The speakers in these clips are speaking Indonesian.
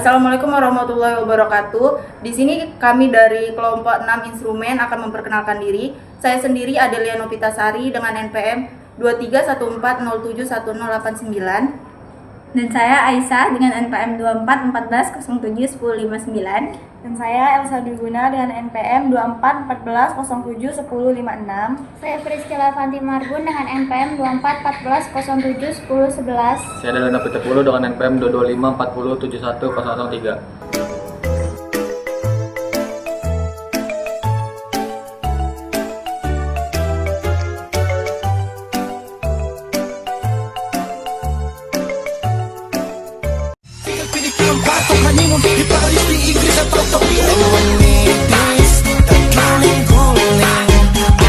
Assalamualaikum warahmatullahi wabarakatuh. Di sini kami dari kelompok 6 instrumen akan memperkenalkan diri. Saya sendiri Adelia Novitasari dengan NPM 2314071089. Dan saya Aisyah dengan NPM 2414071059. Dan saya Elsa Dwiguna dengan NPM 2414071056. Saya Priscila Fanti Marbun dengan NPM 2414071011. Saya Dalena Pitepulu dengan NPM 22540711003.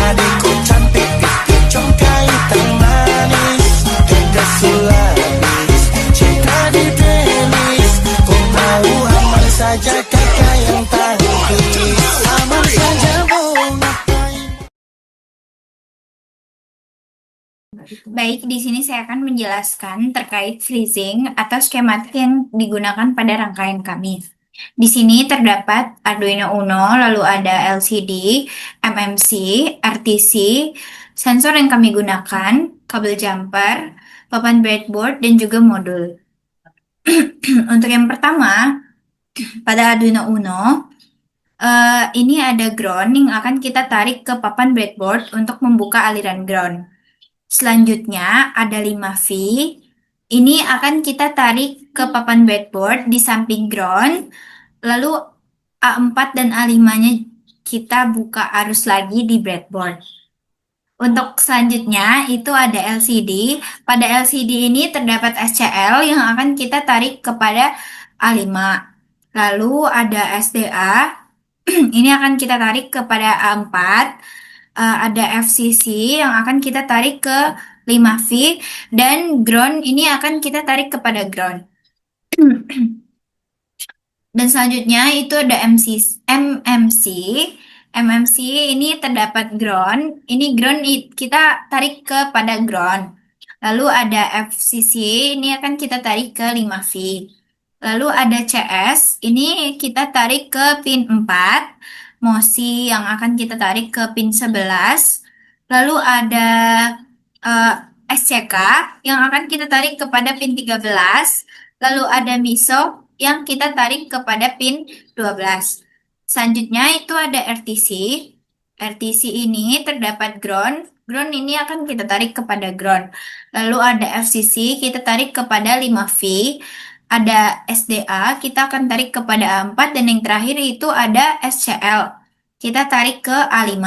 Adikku cantik, congkai tan manis, tegas sulabis, cinta di tenis. Kau tahu aman saja kakak yang tangkis, aman saja bunga. Baik, di sini saya akan menjelaskan terkait freezing atau skematik yang digunakan pada rangkaian kami. Di sini terdapat Arduino Uno, lalu ada LCD, MMC, RTC, sensor yang kami gunakan, kabel jumper, papan breadboard, dan juga modul. Untuk yang pertama, pada Arduino Uno, ini ada ground yang akan kita tarik ke papan breadboard untuk membuka aliran ground. Selanjutnya ada 5V. Ini akan kita tarik ke papan breadboard di samping ground. Lalu A4 dan A5-nya kita buka arus lagi di breadboard. Untuk selanjutnya itu ada LCD. Pada LCD ini terdapat SCL yang akan kita tarik kepada A5. Lalu ada SDA. Ini akan kita tarik kepada A4. Ada FCC yang akan kita tarik ke 5V, dan ground ini akan kita tarik kepada ground. Dan selanjutnya itu ada MMC. MMC ini terdapat ground. Ini ground kita tarik kepada ground. Lalu ada FCC, ini akan kita tarik ke 5V. Lalu ada CS, ini kita tarik ke pin 4. MOSI yang akan kita tarik ke pin 11. Lalu ada SCK yang akan kita tarik kepada pin 13. Lalu ada MISO yang kita tarik kepada pin 12. Selanjutnya itu ada RTC. RTC ini terdapat ground. Ground ini akan kita tarik kepada ground. Lalu ada FCC, kita tarik kepada 5V. Ada SDA, kita akan tarik kepada A4. Dan yang terakhir itu ada SCL. Kita tarik ke A5.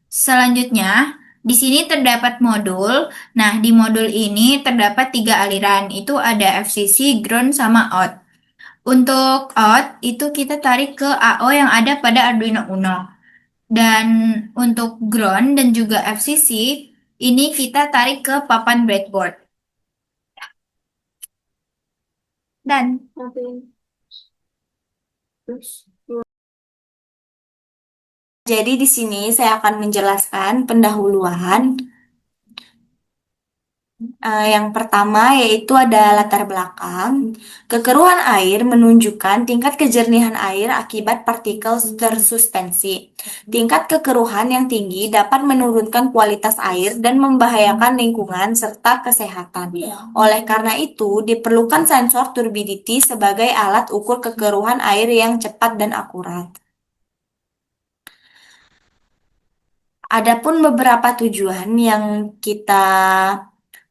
Selanjutnya, di sini terdapat modul. Nah, di modul ini terdapat 3 aliran. Itu ada FCC, ground, sama out. Untuk out, itu kita tarik ke AO yang ada pada Arduino Uno. Dan untuk ground dan juga FCC, ini kita tarik ke papan breadboard. Dan Jadi di sini saya akan menjelaskan pendahuluan. Yang pertama yaitu ada latar belakang. Kekeruhan air menunjukkan tingkat kejernihan air akibat partikel tersuspensi. Tingkat kekeruhan yang tinggi dapat menurunkan kualitas air dan membahayakan lingkungan serta kesehatan. Oleh karena itu, diperlukan sensor turbidity sebagai alat ukur kekeruhan air yang cepat dan akurat. Adapun beberapa tujuan yang kita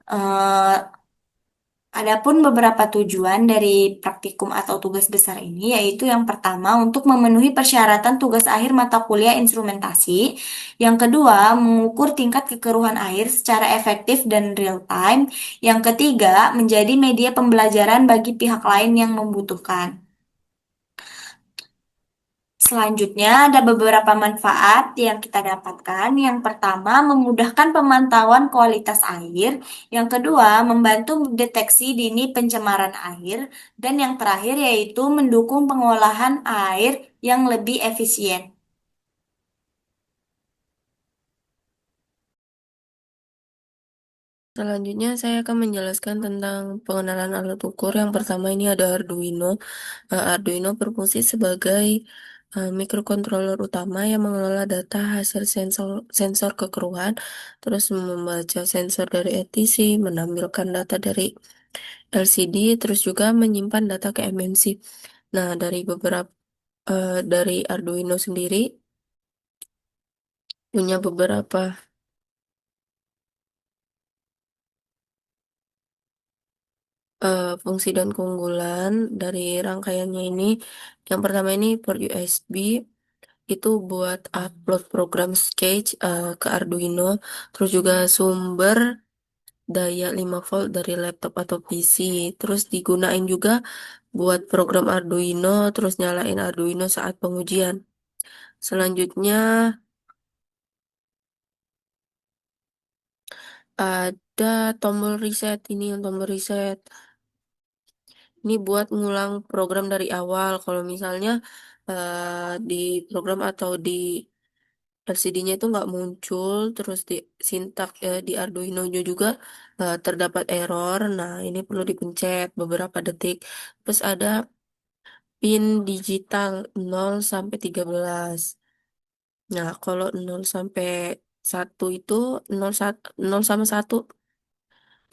eh, Adapun beberapa tujuan dari praktikum atau tugas besar ini yaitu yang pertama untuk memenuhi persyaratan tugas akhir mata kuliah instrumentasi, yang kedua mengukur tingkat kekeruhan air secara efektif dan real time, yang ketiga menjadi media pembelajaran bagi pihak lain yang membutuhkan. Selanjutnya ada beberapa manfaat yang kita dapatkan. Yang pertama, memudahkan pemantauan kualitas air. Yang kedua, membantu deteksi dini pencemaran air. Dan yang terakhir yaitu mendukung pengolahan air yang lebih efisien. Selanjutnya saya akan menjelaskan tentang pengenalan alat ukur. Yang pertama ini ada Arduino. Arduino berfungsi sebagai microcontroller utama yang mengelola data hasil sensor sensor kekeruan, terus membaca sensor dari ETC, menampilkan data dari LCD, terus juga menyimpan data ke MMC. Nah, dari Arduino sendiri punya beberapa fungsi dan keunggulan dari rangkaiannya ini. Yang pertama ini port USB itu buat upload program Sketch ke Arduino, terus juga sumber daya 5 volt dari laptop atau PC, terus digunain juga buat program Arduino, terus nyalain Arduino saat pengujian. Selanjutnya ada tombol reset, ini yang tombol reset. Ini buat ngulang program dari awal. Kalau misalnya di program atau di LCD-nya itu nggak muncul, terus di sintak di Arduino-nya juga terdapat error. Nah, ini perlu dipencet beberapa detik. Terus ada pin digital 0 sampai 13. Nah, kalau 0 sampai 1 itu 0 sama 1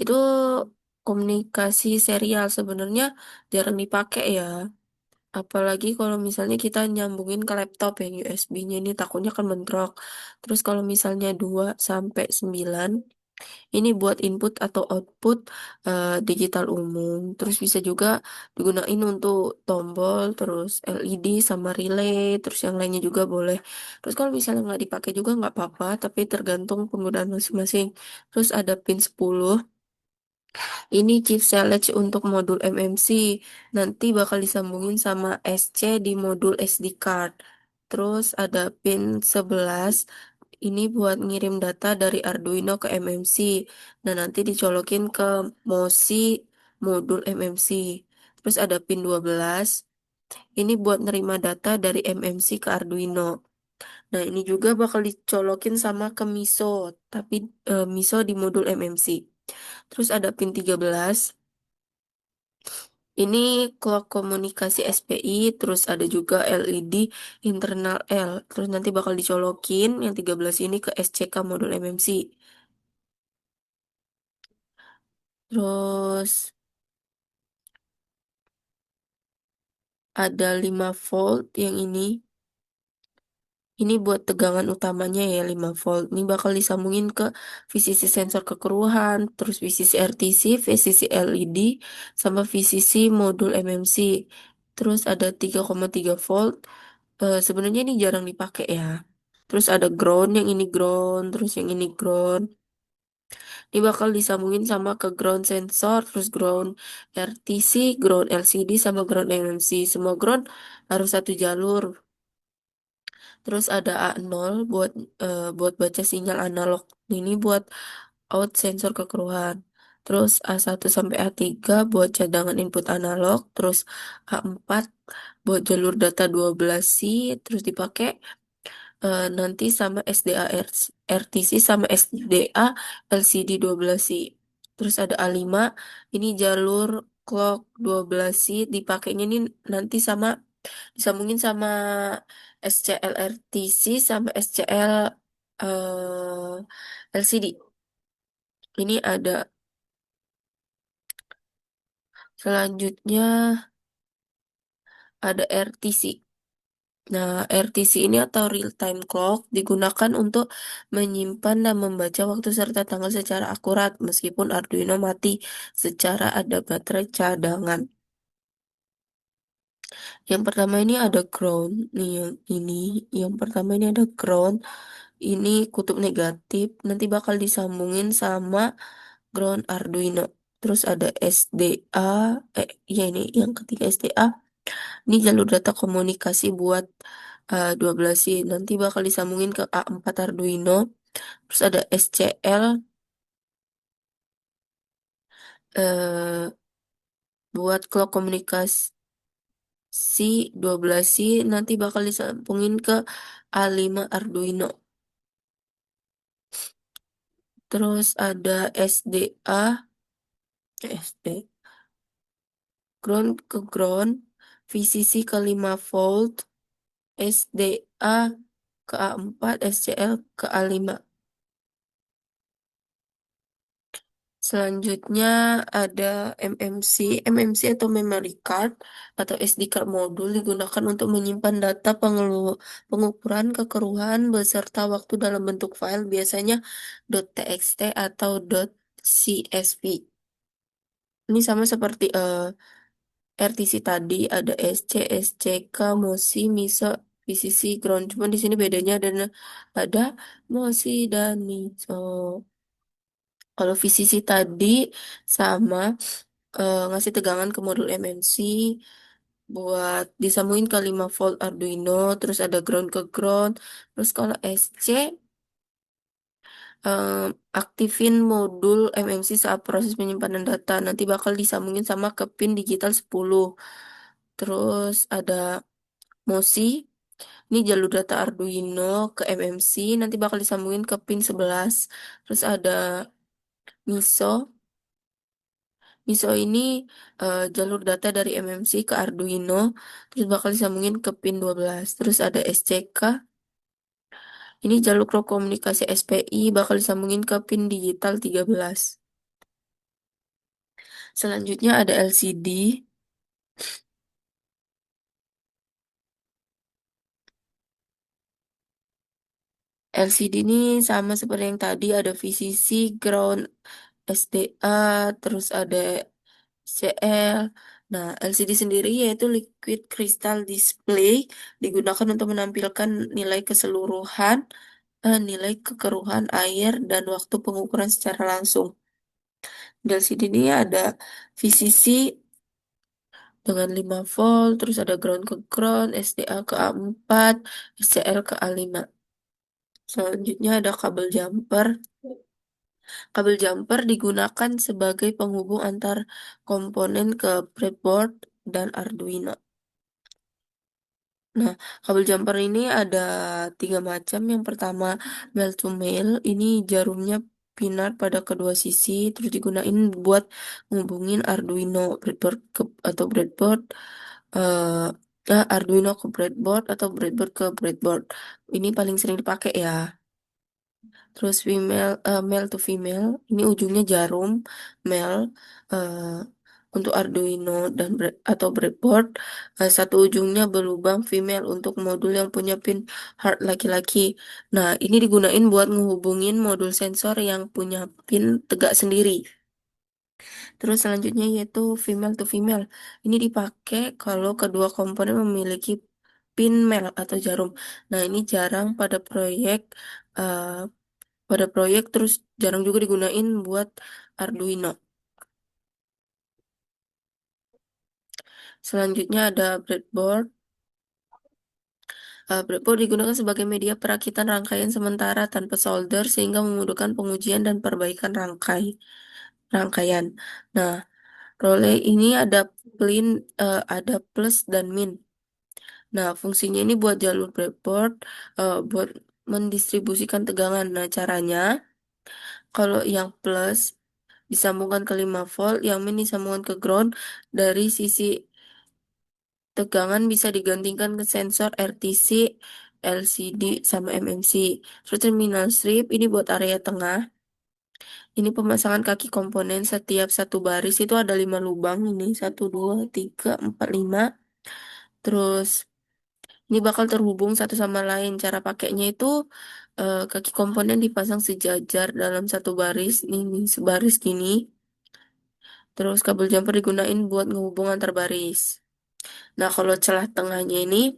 itu komunikasi serial, sebenarnya jarang dipakai ya. Apalagi kalau misalnya kita nyambungin ke laptop yang USB-nya ini takutnya kan bentrok. Terus kalau misalnya 2 sampai 9 ini buat input atau output digital umum. Terus bisa juga digunain untuk tombol, terus LED sama relay, terus yang lainnya juga boleh. Terus kalau misalnya nggak dipakai juga nggak apa-apa, tapi tergantung penggunaan masing-masing. Terus ada pin 10. Ini chip select untuk modul MMC. Nanti bakal disambungin sama SC di modul SD card. Terus ada pin 11. Ini buat ngirim data dari Arduino ke MMC. Dan nanti dicolokin ke MOSI modul MMC. Terus ada pin 12. Ini buat nerima data dari MMC ke Arduino. Nah, ini juga bakal dicolokin sama ke MISO, tapi MISO di modul MMC. Terus ada pin 13. Ini clock komunikasi SPI, terus ada juga LED internal L. Terus nanti bakal dicolokin yang 13 ini ke SCK modul MMC. Terus ada 5 volt yang ini. Ini buat tegangan utamanya ya 5 volt. Ini bakal disambungin ke VCC sensor kekeruhan, terus VCC RTC, VCC LED, sama VCC modul MMC. Terus ada 3,3 volt. Sebenarnya ini jarang dipakai ya. Terus ada ground, yang ini ground, terus yang ini ground. Ini bakal disambungin sama ke ground sensor, terus ground RTC, ground LCD, sama ground MMC. Semua ground harus satu jalur. Terus ada A0 buat baca sinyal analog. Ini buat out sensor kekeruhan. Terus A1 sampai A3 buat cadangan input analog. Terus A4 buat jalur data 12C. Terus dipakai nanti sama SDA RTC sama SDA LCD 12C. Terus ada A5, ini jalur clock 12C, dipakainya ini nanti sama disambungin sama SCL RTC sama SCL LCD. Ini ada selanjutnya ada RTC. Nah, RTC ini atau real time clock digunakan untuk menyimpan dan membaca waktu serta tanggal secara akurat meskipun Arduino mati secara ada baterai cadangan. Yang pertama ini ada ground. Nih yang pertama ini ada ground. Ini kutub negatif nanti bakal disambungin sama ground Arduino. Terus ada SDA, ya ini yang ketiga SDA. Ini jalur data komunikasi buat 12 sih. Nanti bakal disambungin ke A4 Arduino. Terus ada SCL eh, buat clock komunikasi 12C nanti bakal disambungin ke A5 Arduino. Terus ada SDA, SD, ground ke ground, VCC ke 5 volt, SDA ke A4, SCL ke A5. Selanjutnya ada MMC. MMC atau memory card atau SD card modul digunakan untuk menyimpan data pengukuran kekeruhan beserta waktu dalam bentuk file, biasanya .txt atau .csv. Ini sama seperti RTC tadi, ada SC, SCK, MOSI, MISO, VCC, ground. Cuman di sini bedanya ada MOSI dan MISO. Kalau VCC tadi sama ngasih tegangan ke modul MMC buat disambungin ke 5 volt Arduino, terus ada ground ke ground. Terus kalau SC aktifin modul MMC saat proses penyimpanan data, nanti bakal disambungin sama ke pin digital 10. Terus ada MOSI, ini jalur data Arduino ke MMC, nanti bakal disambungin ke pin 11. Terus ada MISO. MISO ini jalur data dari MMC ke Arduino, terus bakal disambungin ke pin 12. Terus ada SCK, ini jalur komunikasi SPI, bakal disambungin ke pin digital 13. Selanjutnya ada LCD. LCD ini sama seperti yang tadi, ada VCC, ground, SDA, terus ada CL. Nah, LCD sendiri yaitu liquid crystal display, digunakan untuk menampilkan nilai keseluruhan, nilai kekeruhan air dan waktu pengukuran secara langsung. Di LCD ini ada VCC dengan 5 volt, terus ada ground ke ground, SDA ke A4, SCL ke A5. Selanjutnya ada kabel jumper. Kabel jumper digunakan sebagai penghubung antar komponen ke breadboard dan Arduino. Nah, kabel jumper ini ada 3 macam. Yang pertama, male to male. Ini jarumnya pinar pada kedua sisi, terus digunain buat ngubungin Arduino breadboard atau breadboard, Arduino ke breadboard atau breadboard ke breadboard. Ini paling sering dipakai ya. Terus male to female, ini ujungnya jarum male eh, untuk Arduino dan atau breadboard. Satu ujungnya berlubang female untuk modul yang punya pin hard laki-laki. Nah, ini digunain buat ngehubungin modul sensor yang punya pin tegak sendiri. Terus selanjutnya yaitu female to female. Ini dipakai kalau kedua komponen memiliki pin male atau jarum. Nah, ini jarang eh, pada proyek, terus jarang juga digunain buat Arduino. Selanjutnya ada breadboard. Breadboard digunakan sebagai media perakitan rangkaian sementara tanpa solder sehingga memudahkan pengujian dan perbaikan rangkaian. Nah, relay ini ada plus dan min. Nah, fungsinya ini buat jalur breadboard, buat mendistribusikan tegangan. Nah, caranya kalau yang plus disambungkan ke 5 volt, yang min disambungkan ke ground. Dari sisi tegangan bisa digantikan ke sensor RTC, LCD, sama MMC. Terus terminal strip ini buat area tengah. Ini pemasangan kaki komponen, setiap satu baris itu ada 5 lubang. Ini 1, 2, 3, 4, 5. Terus ini bakal terhubung satu sama lain. Cara pakainya itu kaki komponen dipasang sejajar dalam satu baris. Ini sebaris gini. Terus kabel jumper digunain buat ngehubung antar baris. Nah, kalau celah tengahnya ini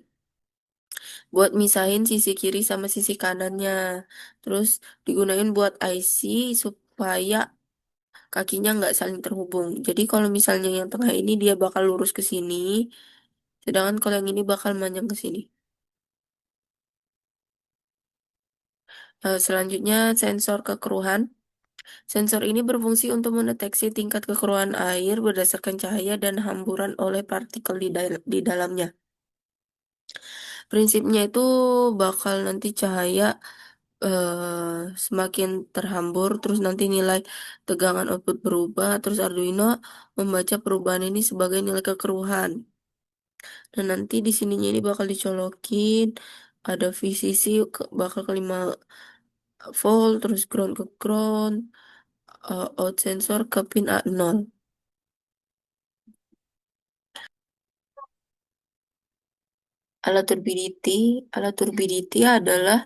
buat misahin sisi kiri sama sisi kanannya. Terus digunain buat IC supaya kakinya nggak saling terhubung. Jadi kalau misalnya yang tengah ini dia bakal lurus ke sini, sedangkan kalau yang ini bakal manjang ke sini. Selanjutnya sensor kekeruhan. Sensor ini berfungsi untuk mendeteksi tingkat kekeruhan air berdasarkan cahaya dan hamburan oleh partikel di dalamnya. Prinsipnya itu bakal nanti cahaya semakin terhambur, terus nanti nilai tegangan output berubah, terus Arduino membaca perubahan ini sebagai nilai kekeruhan. Dan nanti di sininya ini bakal dicolokin, ada VCC bakal ke 5 volt, terus ground ke ground, out sensor ke pin A0. Alat turbidity adalah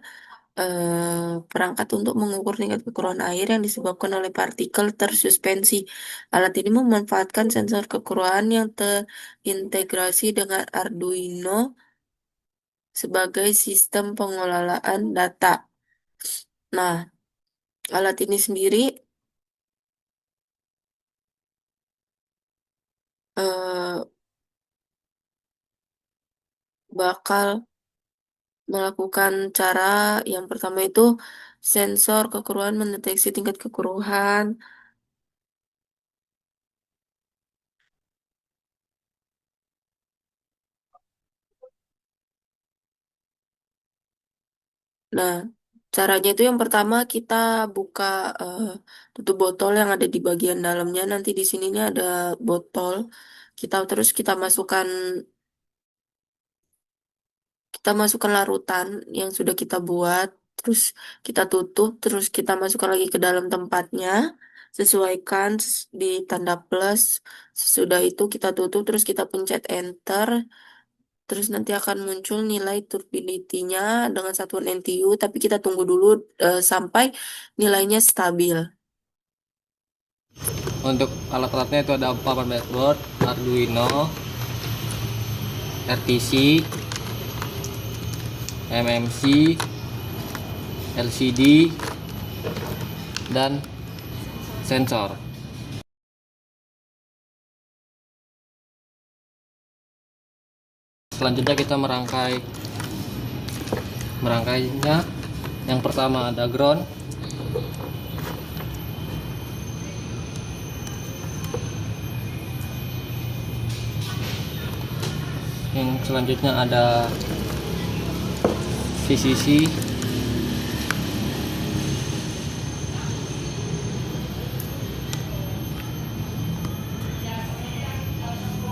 perangkat untuk mengukur tingkat kekeruhan air yang disebabkan oleh partikel tersuspensi. Alat ini memanfaatkan sensor kekeruhan yang terintegrasi dengan Arduino sebagai sistem pengelolaan data. Nah, alat ini sendiri eh, bakal melakukan cara yang pertama itu sensor kekeruhan mendeteksi tingkat kekeruhan. Nah, caranya itu yang pertama kita buka eh, tutup botol yang ada di bagian dalamnya. Nanti di sininya ada botol. Kita masukkan larutan yang sudah kita buat, terus kita tutup, terus kita masukkan lagi ke dalam tempatnya. Sesuaikan di tanda plus. Sesudah itu kita tutup, terus kita pencet enter. Terus nanti akan muncul nilai turbidity-nya dengan satuan NTU, tapi kita tunggu dulu sampai nilainya stabil. Untuk alat-alatnya itu ada paper breadboard, Arduino, RTC, MMC, LCD, dan sensor. Selanjutnya kita merangkainya. Yang pertama ada ground, yang selanjutnya ada VCC,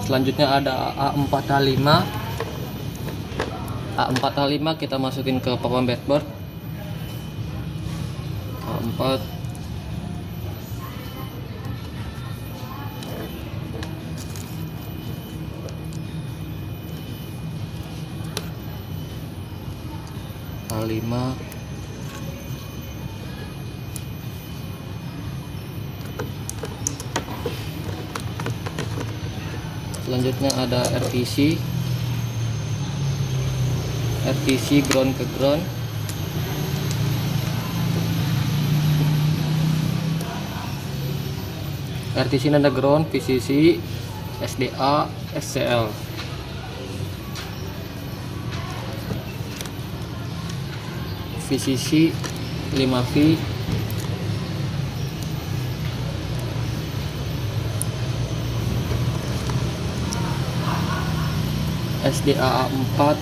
selanjutnya ada A4H5. A4H5 kita masukin ke papan breadboard. A4 A5. Selanjutnya ada RTC ground ke ground. RTC ini ada ground, VCC, SDA, SCL. VCC 5V, SDA A4,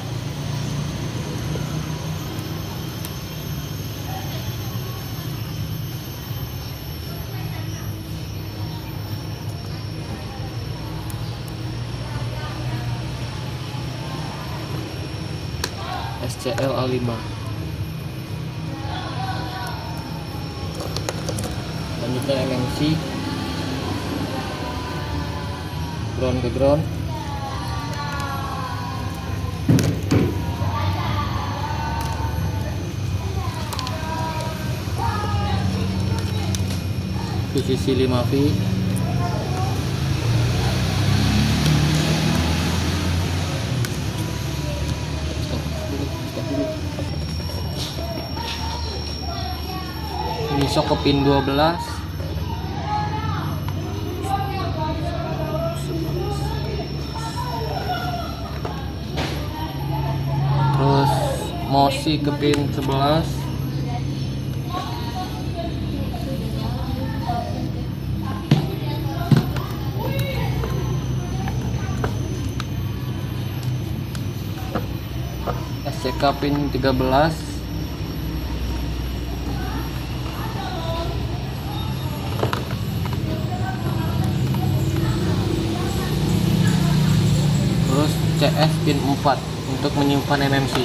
SCL A5. Selanjutnya MMC ground ke ground. VCC 5V, ini sok ke pin 12. Terus MOSI ke pin 11. SCK pin 13. CS pin 4 untuk menyimpan MMC.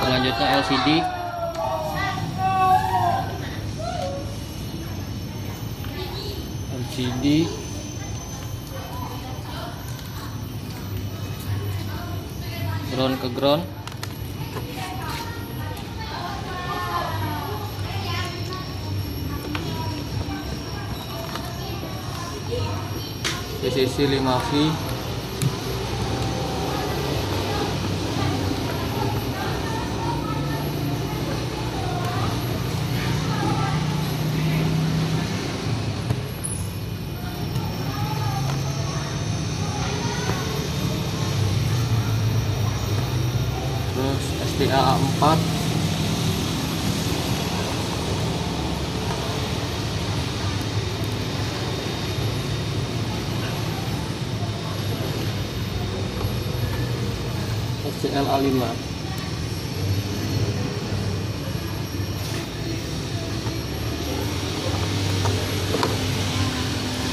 Selanjutnya LCD ground ke ground. PCC 5V. Terus SDA A4. SCL A5.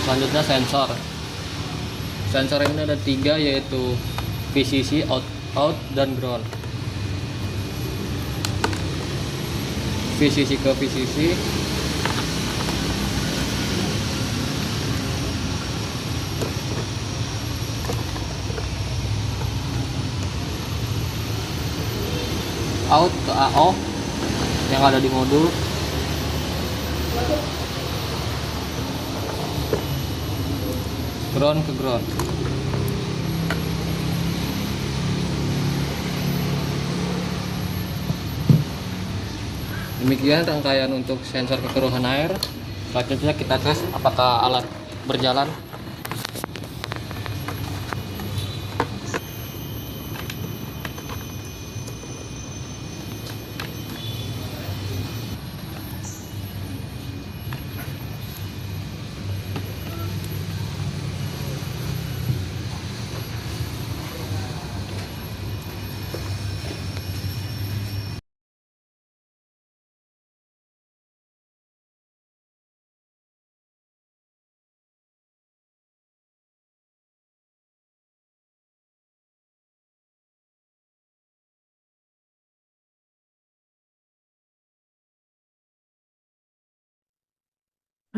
Selanjutnya sensor. Sensor ini ada 3, yaitu VCC, out dan ground. VCC ke VCC. Out ke AO yang ada di modul. Ground ke ground. Demikian rangkaian untuk sensor kekeruhan air. Selanjutnya kita tes apakah alat berjalan.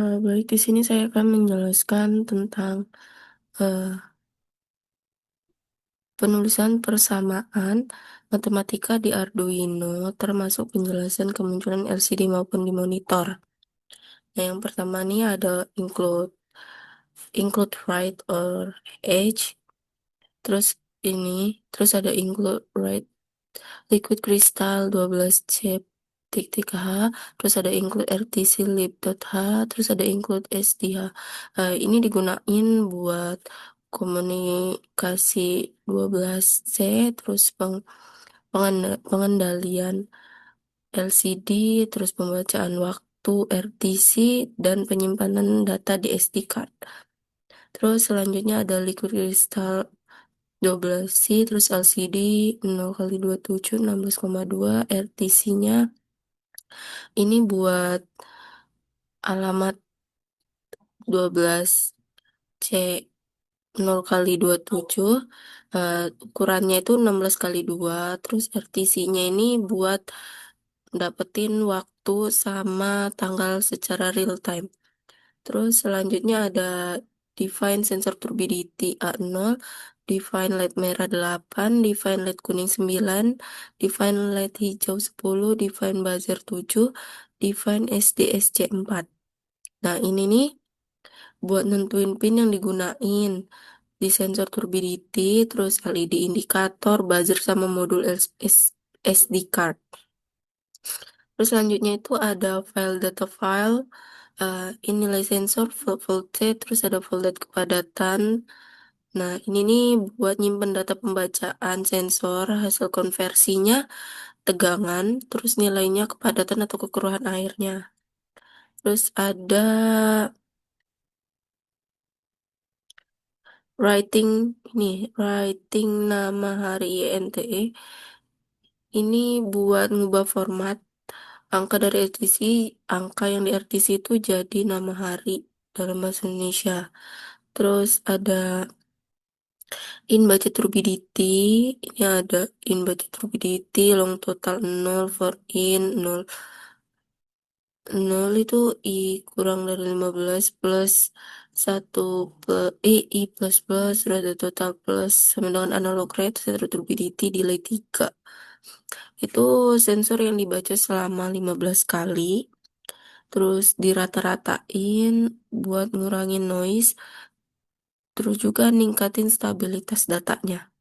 Baik, di sini saya akan menjelaskan tentang eh, penulisan persamaan matematika di Arduino, termasuk penjelasan kemunculan LCD maupun di monitor. Nah, yang pertama nih ada include write or age, terus terus ada include write liquid crystal 12C tik tik H, terus ada include RTC lib.h, terus ada include SDH. Ini digunain buat komunikasi 12C, terus pengendalian LCD, terus pembacaan waktu RTC, dan penyimpanan data di SD card. Terus selanjutnya ada liquid crystal 12C, terus LCD 0x27 16,2, RTC-nya ini buat alamat 12C 0x27, ukurannya itu 16x2, terus RTC-nya ini buat dapetin waktu sama tanggal secara real time. Terus selanjutnya ada define sensor turbidity A0, define LED merah 8, define LED kuning 9, define LED hijau 10, define buzzer 7, define SDSC 4. Nah, ini nih buat nentuin pin yang digunain di sensor turbidity, terus LED indikator, buzzer sama modul SD card. Terus selanjutnya itu ada file data file, ini nilai sensor, voltage, terus ada voltage kepadatan. Nah, ini nih buat nyimpen data pembacaan sensor, hasil konversinya, tegangan, terus nilainya kepadatan atau kekeruhan airnya. Terus ada writing nama hari INTE. Ini buat ngubah format angka dari RTC, angka yang di RTC itu jadi nama hari dalam bahasa Indonesia. Terus ada in budget turbidity, ini ada in budget turbidity, long total 0 for in, 0, 0 itu I kurang dari 15 plus 1 plus, I plus plus, terus ada total plus, sama dengan analog rate, satu turbidity, delay 3. Itu sensor yang dibaca selama 15 kali, terus dirata-ratain buat ngurangin noise, terus juga ningkatin stabilitas datanya.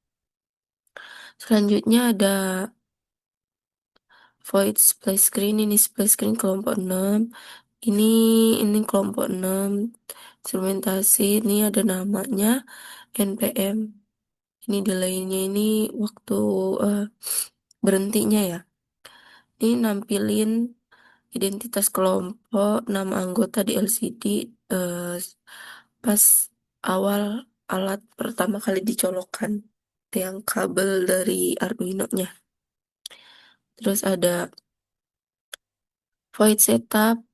Selanjutnya ada void splash screen, ini splash screen kelompok 6. Ini kelompok 6 instrumentasi, ini ada namanya NPM. Ini delaynya ini waktu berhentinya ya. Ini nampilin identitas kelompok, nama anggota di LCD eh, pas awal alat pertama kali dicolokkan yang kabel dari Arduino-nya. Terus ada void setup,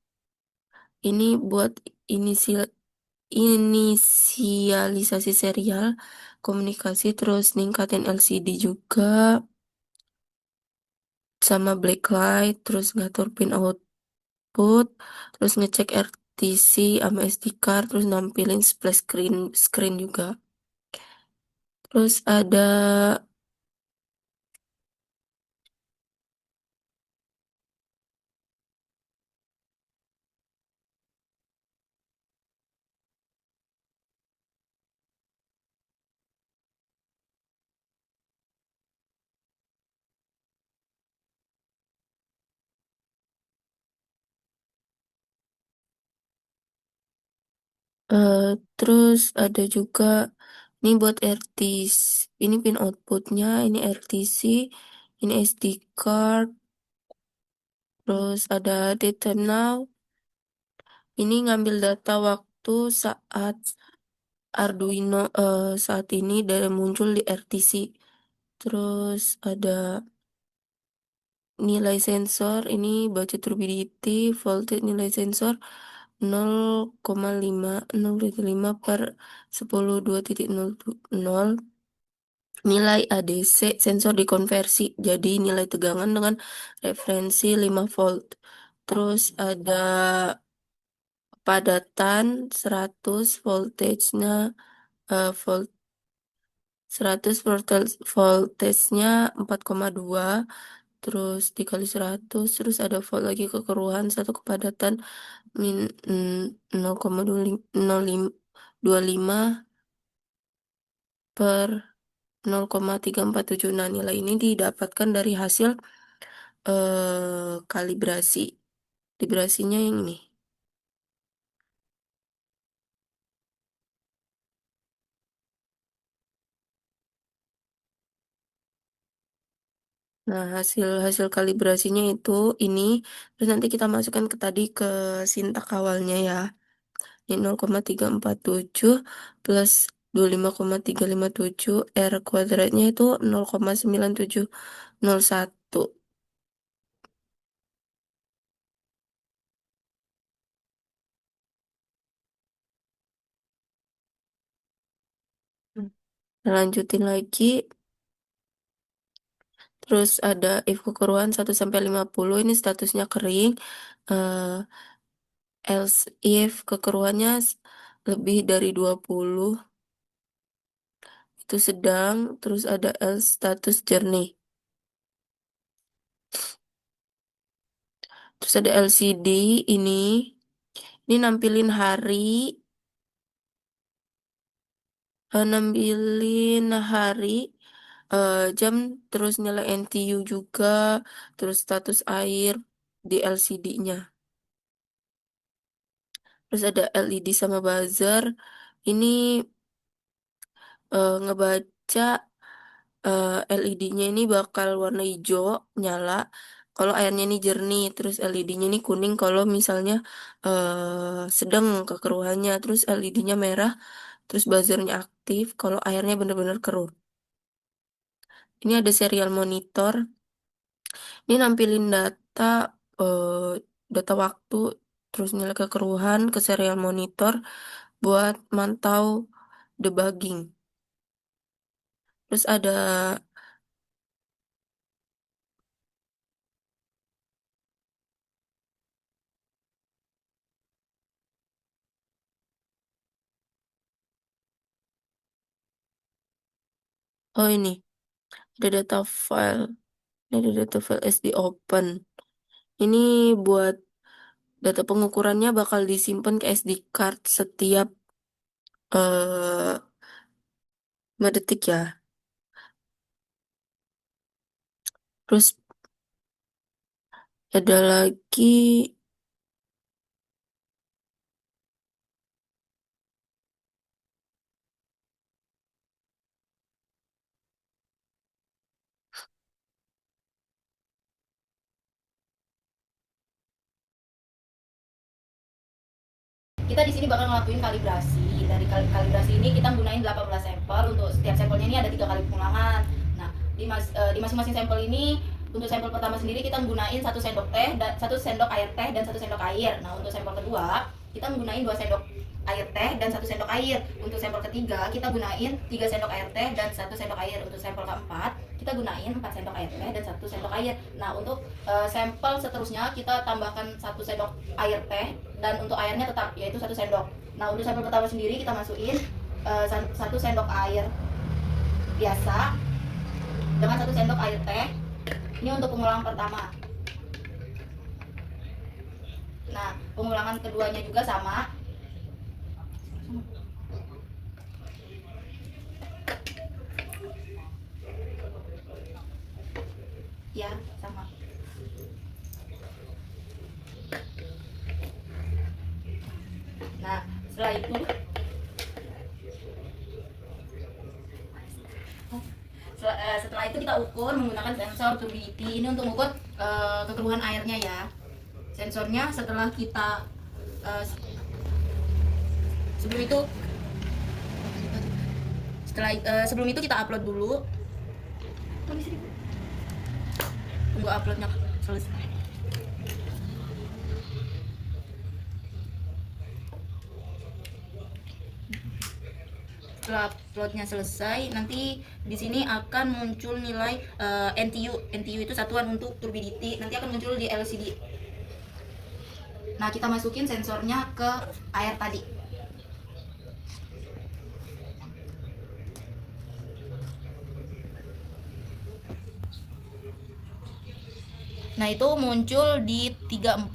ini buat inisialisasi serial komunikasi, terus ningkatin LCD juga sama blacklight, terus ngatur pin output, terus ngecek RTC sama SD card, terus nampilin splash screen juga. Terus ada eh, terus ada juga ini buat RTC, ini pin outputnya, ini RTC, ini SD card, terus ada date time now, ini ngambil data waktu saat Arduino saat ini dari muncul di RTC. Terus ada nilai sensor, ini baca turbidity, voltage nilai sensor 0,5 per 10 2.0. Nilai ADC sensor dikonversi jadi nilai tegangan dengan referensi 5 volt. Terus ada kepadatan 100, voltage-nya volt 100 voltage-nya 4,2, terus dikali 100, terus ada volt lagi kekeruhan, satu kepadatan 0,25 per 0,347. Nah, nilai ini didapatkan dari hasil kalibrasi. Kalibrasinya yang ini. Nah, hasil kalibrasinya itu ini, terus nanti kita masukkan ke sintak awalnya ya. Ini 0,347 plus 25,357 R kuadratnya itu 0,9701. Lanjutin lagi, terus ada if kekeruhan 1 sampai 50, ini statusnya kering. Else if kekeruhannya lebih dari 20 itu sedang, terus ada else status jernih. Terus ada LCD ini nampilin hari, jam, terus nilai NTU juga, terus status air di LCD-nya. Terus ada LED sama buzzer. Ini ngebaca LED-nya ini bakal warna hijau nyala kalau airnya ini jernih, terus LED-nya ini kuning kalau misalnya sedang kekeruhannya, terus LED-nya merah, terus buzzernya aktif kalau airnya benar-benar keruh. Ini ada serial monitor. Ini nampilin data eh, data waktu, terus nilai kekeruhan ke serial monitor buat mantau debugging. Terus ada oh ini ada data file. Ini ada data file SD open. Ini buat data pengukurannya bakal disimpan ke SD card setiap 5 detik ya. Terus ada lagi Kita di sini bakal ngelakuin kalibrasi. Dari kalibrasi ini kita gunain 18 sampel. Untuk setiap sampelnya ini ada 3 kali pengulangan. Nah, di masing-masing sampel ini, untuk sampel pertama sendiri kita menggunakan 1 sendok teh dan 1 sendok air teh dan 1 sendok air. Nah, untuk sampel kedua kita menggunakan 2 sendok air teh dan 1 sendok air. Untuk sampel ketiga kita gunain 3 sendok air teh dan 1 sendok air. Untuk sampel keempat kita gunain 4 sendok air teh dan 1 sendok air. Nah, untuk sampel seterusnya kita tambahkan 1 sendok air teh dan untuk airnya tetap yaitu 1 sendok. Nah, untuk sampel pertama sendiri kita masukin 1 sendok air biasa dengan 1 sendok air teh. Ini untuk pengulangan pertama. Nah, pengulangan keduanya juga sama. Ya, sama. Nah, setelah itu kita ukur menggunakan sensor turbidity. Ini untuk mengukur kekeruhan airnya ya. Sensornya setelah kita sebelum itu kita upload dulu. Tunggu uploadnya selesai. Setelah uploadnya selesai, nanti di sini akan muncul nilai NTU. NTU itu satuan untuk turbidity. Nanti akan muncul di LCD. Nah, kita masukin sensornya ke air tadi. Nah, itu muncul di 34,0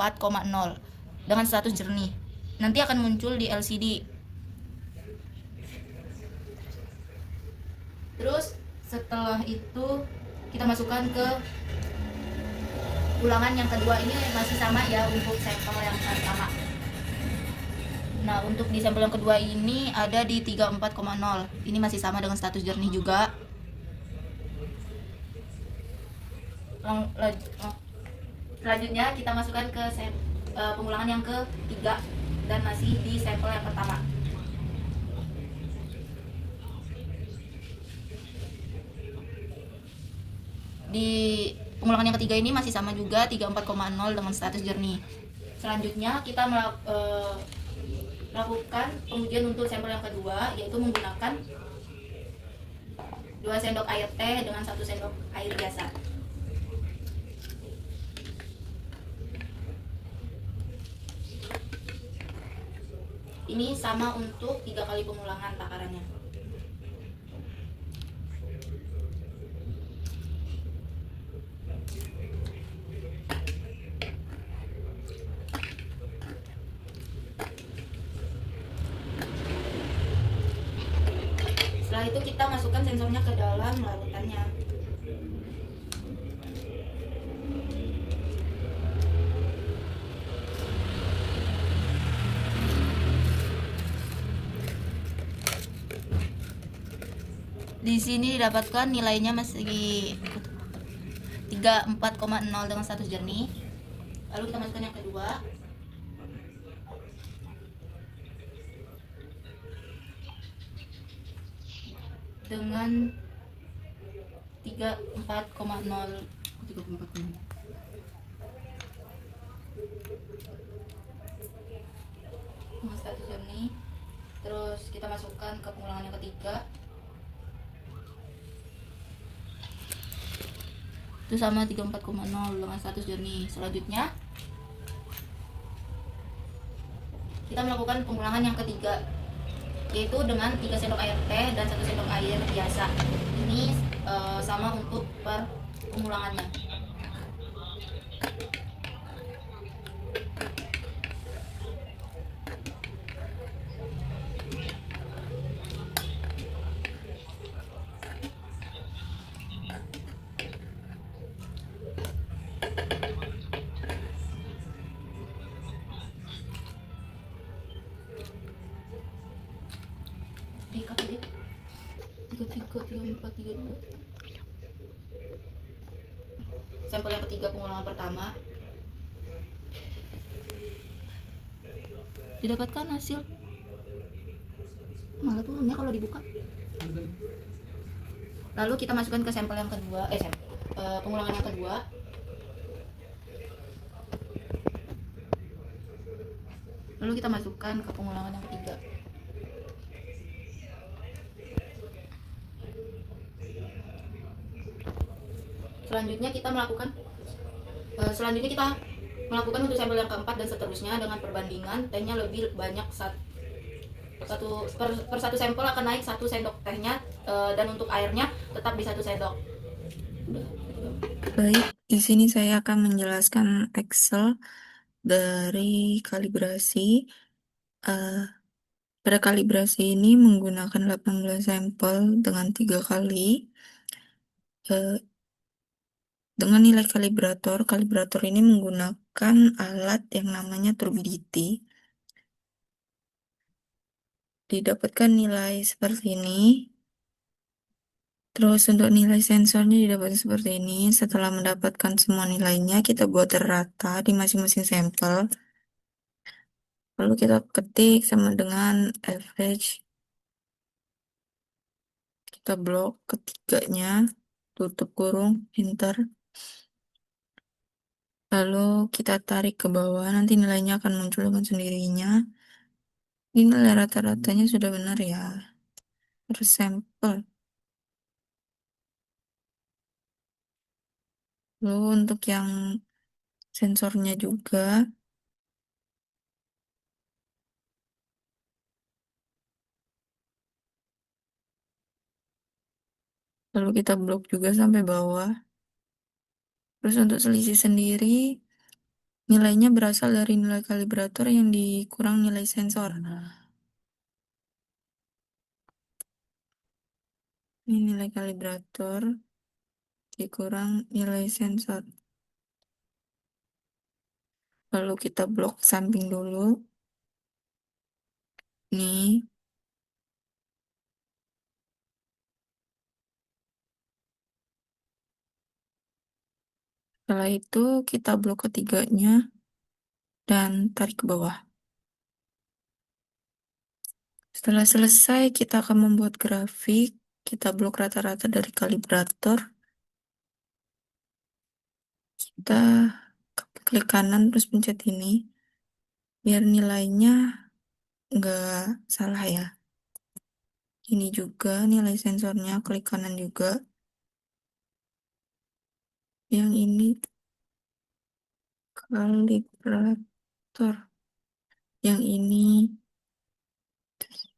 dengan status jernih. Nanti akan muncul di LCD. Terus setelah itu kita masukkan ke ulangan yang kedua. Ini masih sama ya untuk sampel yang pertama. Nah, untuk di sampel yang kedua ini ada di 34,0. Ini masih sama dengan status jernih juga. Selanjutnya kita masukkan ke pengulangan yang ketiga dan masih di sampel yang pertama. Di pengulangan yang ketiga ini masih sama juga 34,0 dengan status jernih. Selanjutnya kita melakukan pengujian untuk sampel yang kedua, yaitu menggunakan 2 sendok air teh dengan 1 sendok air biasa. Ini sama untuk 3 kali pengulangan takarannya. Setelah itu kita masukkan sensornya ke dalam larutannya. Di sini didapatkan nilainya masih 34,0 dengan status jernih. Lalu kita masukkan yang kedua. Dengan 34,0. Dengan status jernih. Terus kita masukkan ke pengulangan yang ketiga. Itu sama 34,0 dengan status jernih. Selanjutnya kita melakukan pengulangan yang ketiga, yaitu dengan 3 sendok air teh dan 1 sendok air biasa. Ini sama untuk per pengulangannya. Tiga, tiga, empat, tiga, dua. Sampel yang ketiga pengulangan pertama. Didapatkan hasil malah turunnya kalau dibuka. Lalu kita masukkan ke sampel yang kedua, pengulangan yang kedua. Lalu kita masukkan ke pengulangan yang ketiga. Selanjutnya kita melakukan untuk sampel yang keempat dan seterusnya dengan perbandingan tehnya lebih banyak per satu sampel akan naik 1 sendok tehnya, dan untuk airnya tetap di 1 sendok. Baik, di sini saya akan menjelaskan Excel dari kalibrasi. Pada kalibrasi ini menggunakan 18 sampel dengan 3 kali. Dengan nilai kalibrator, kalibrator ini menggunakan alat yang namanya turbidity. Didapatkan nilai seperti ini. Terus untuk nilai sensornya didapatkan seperti ini. Setelah mendapatkan semua nilainya, kita buat rata di masing-masing sampel. Lalu kita ketik sama dengan average. Kita blok ketiganya, tutup kurung, enter. Lalu kita tarik ke bawah, nanti nilainya akan muncul dengan sendirinya. Ini nilai rata-ratanya sudah benar ya. Terus sampel. Lalu untuk yang sensornya juga, lalu kita blok juga sampai bawah. Terus untuk selisih sendiri, nilainya berasal dari nilai kalibrator yang dikurang nilai sensor. Ini nilai kalibrator dikurang nilai sensor. Lalu kita blok samping dulu. Nih. Setelah itu kita blok ketiganya dan tarik ke bawah. Setelah selesai, kita akan membuat grafik. Kita blok rata-rata dari kalibrator. Kita klik kanan terus pencet ini. Biar nilainya nggak salah ya. Ini juga nilai sensornya, klik kanan juga. Yang ini kalibrator. Yang ini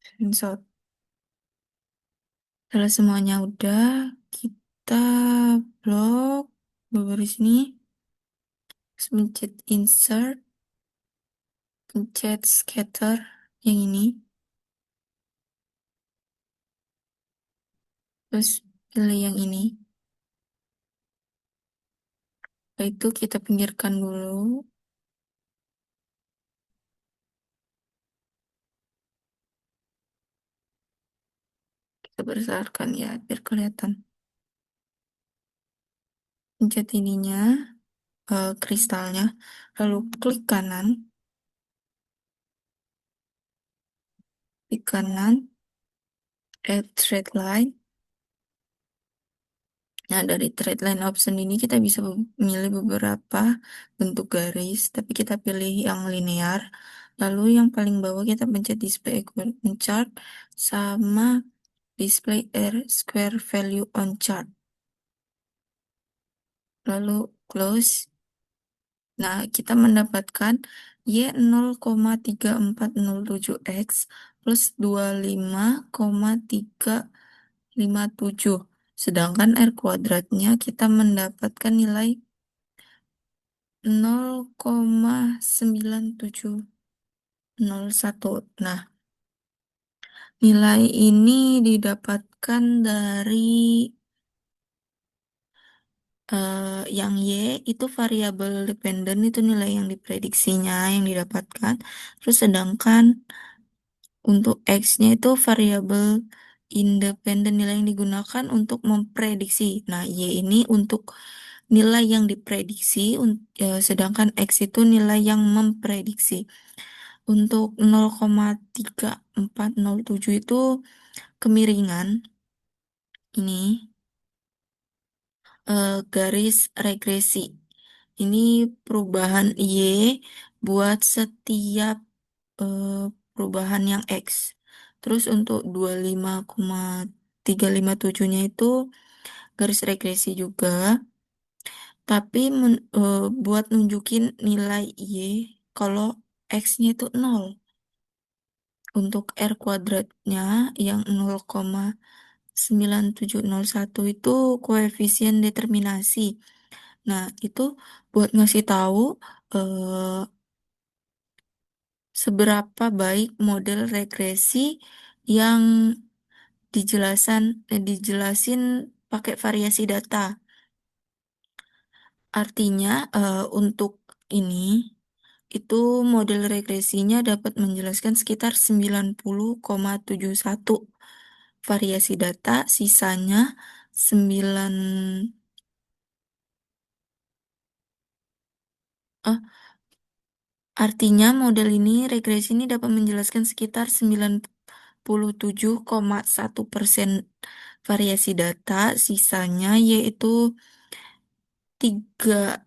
sensor. Setelah semuanya udah, kita blok baris ini. Terus pencet insert, pencet scatter yang ini. Terus pilih yang ini. Setelah itu kita pinggirkan dulu. Kita besarkan ya, biar kelihatan. Pencet ininya, kristalnya. Lalu klik kanan. Klik kanan. Add thread line. Nah, dari trade line option ini kita bisa memilih beberapa bentuk garis, tapi kita pilih yang linear. Lalu yang paling bawah kita pencet display equipment chart sama display R square value on chart. Lalu close. Nah, kita mendapatkan Y0,3407X plus 25,357. Sedangkan R kuadratnya kita mendapatkan nilai 0,9701. Nah, nilai ini didapatkan dari yang Y itu variabel dependen, itu nilai yang diprediksinya yang didapatkan. Terus sedangkan untuk X-nya itu variabel independen, nilai yang digunakan untuk memprediksi. Nah, Y ini untuk nilai yang diprediksi, sedangkan X itu nilai yang memprediksi. Untuk 0,3407 itu kemiringan. Ini garis regresi. Ini perubahan Y buat setiap perubahan yang X. Terus untuk 25,357-nya itu garis regresi juga. Tapi buat nunjukin nilai Y kalau X-nya itu 0. Untuk R kuadratnya yang 0,9701 itu koefisien determinasi. Nah, itu buat ngasih tahu seberapa baik model regresi yang dijelasin pakai variasi data. Artinya untuk ini itu model regresinya dapat menjelaskan sekitar 90,71 variasi data, sisanya 9 artinya model ini regresi ini dapat menjelaskan sekitar 97,1% variasi data, sisanya yaitu 3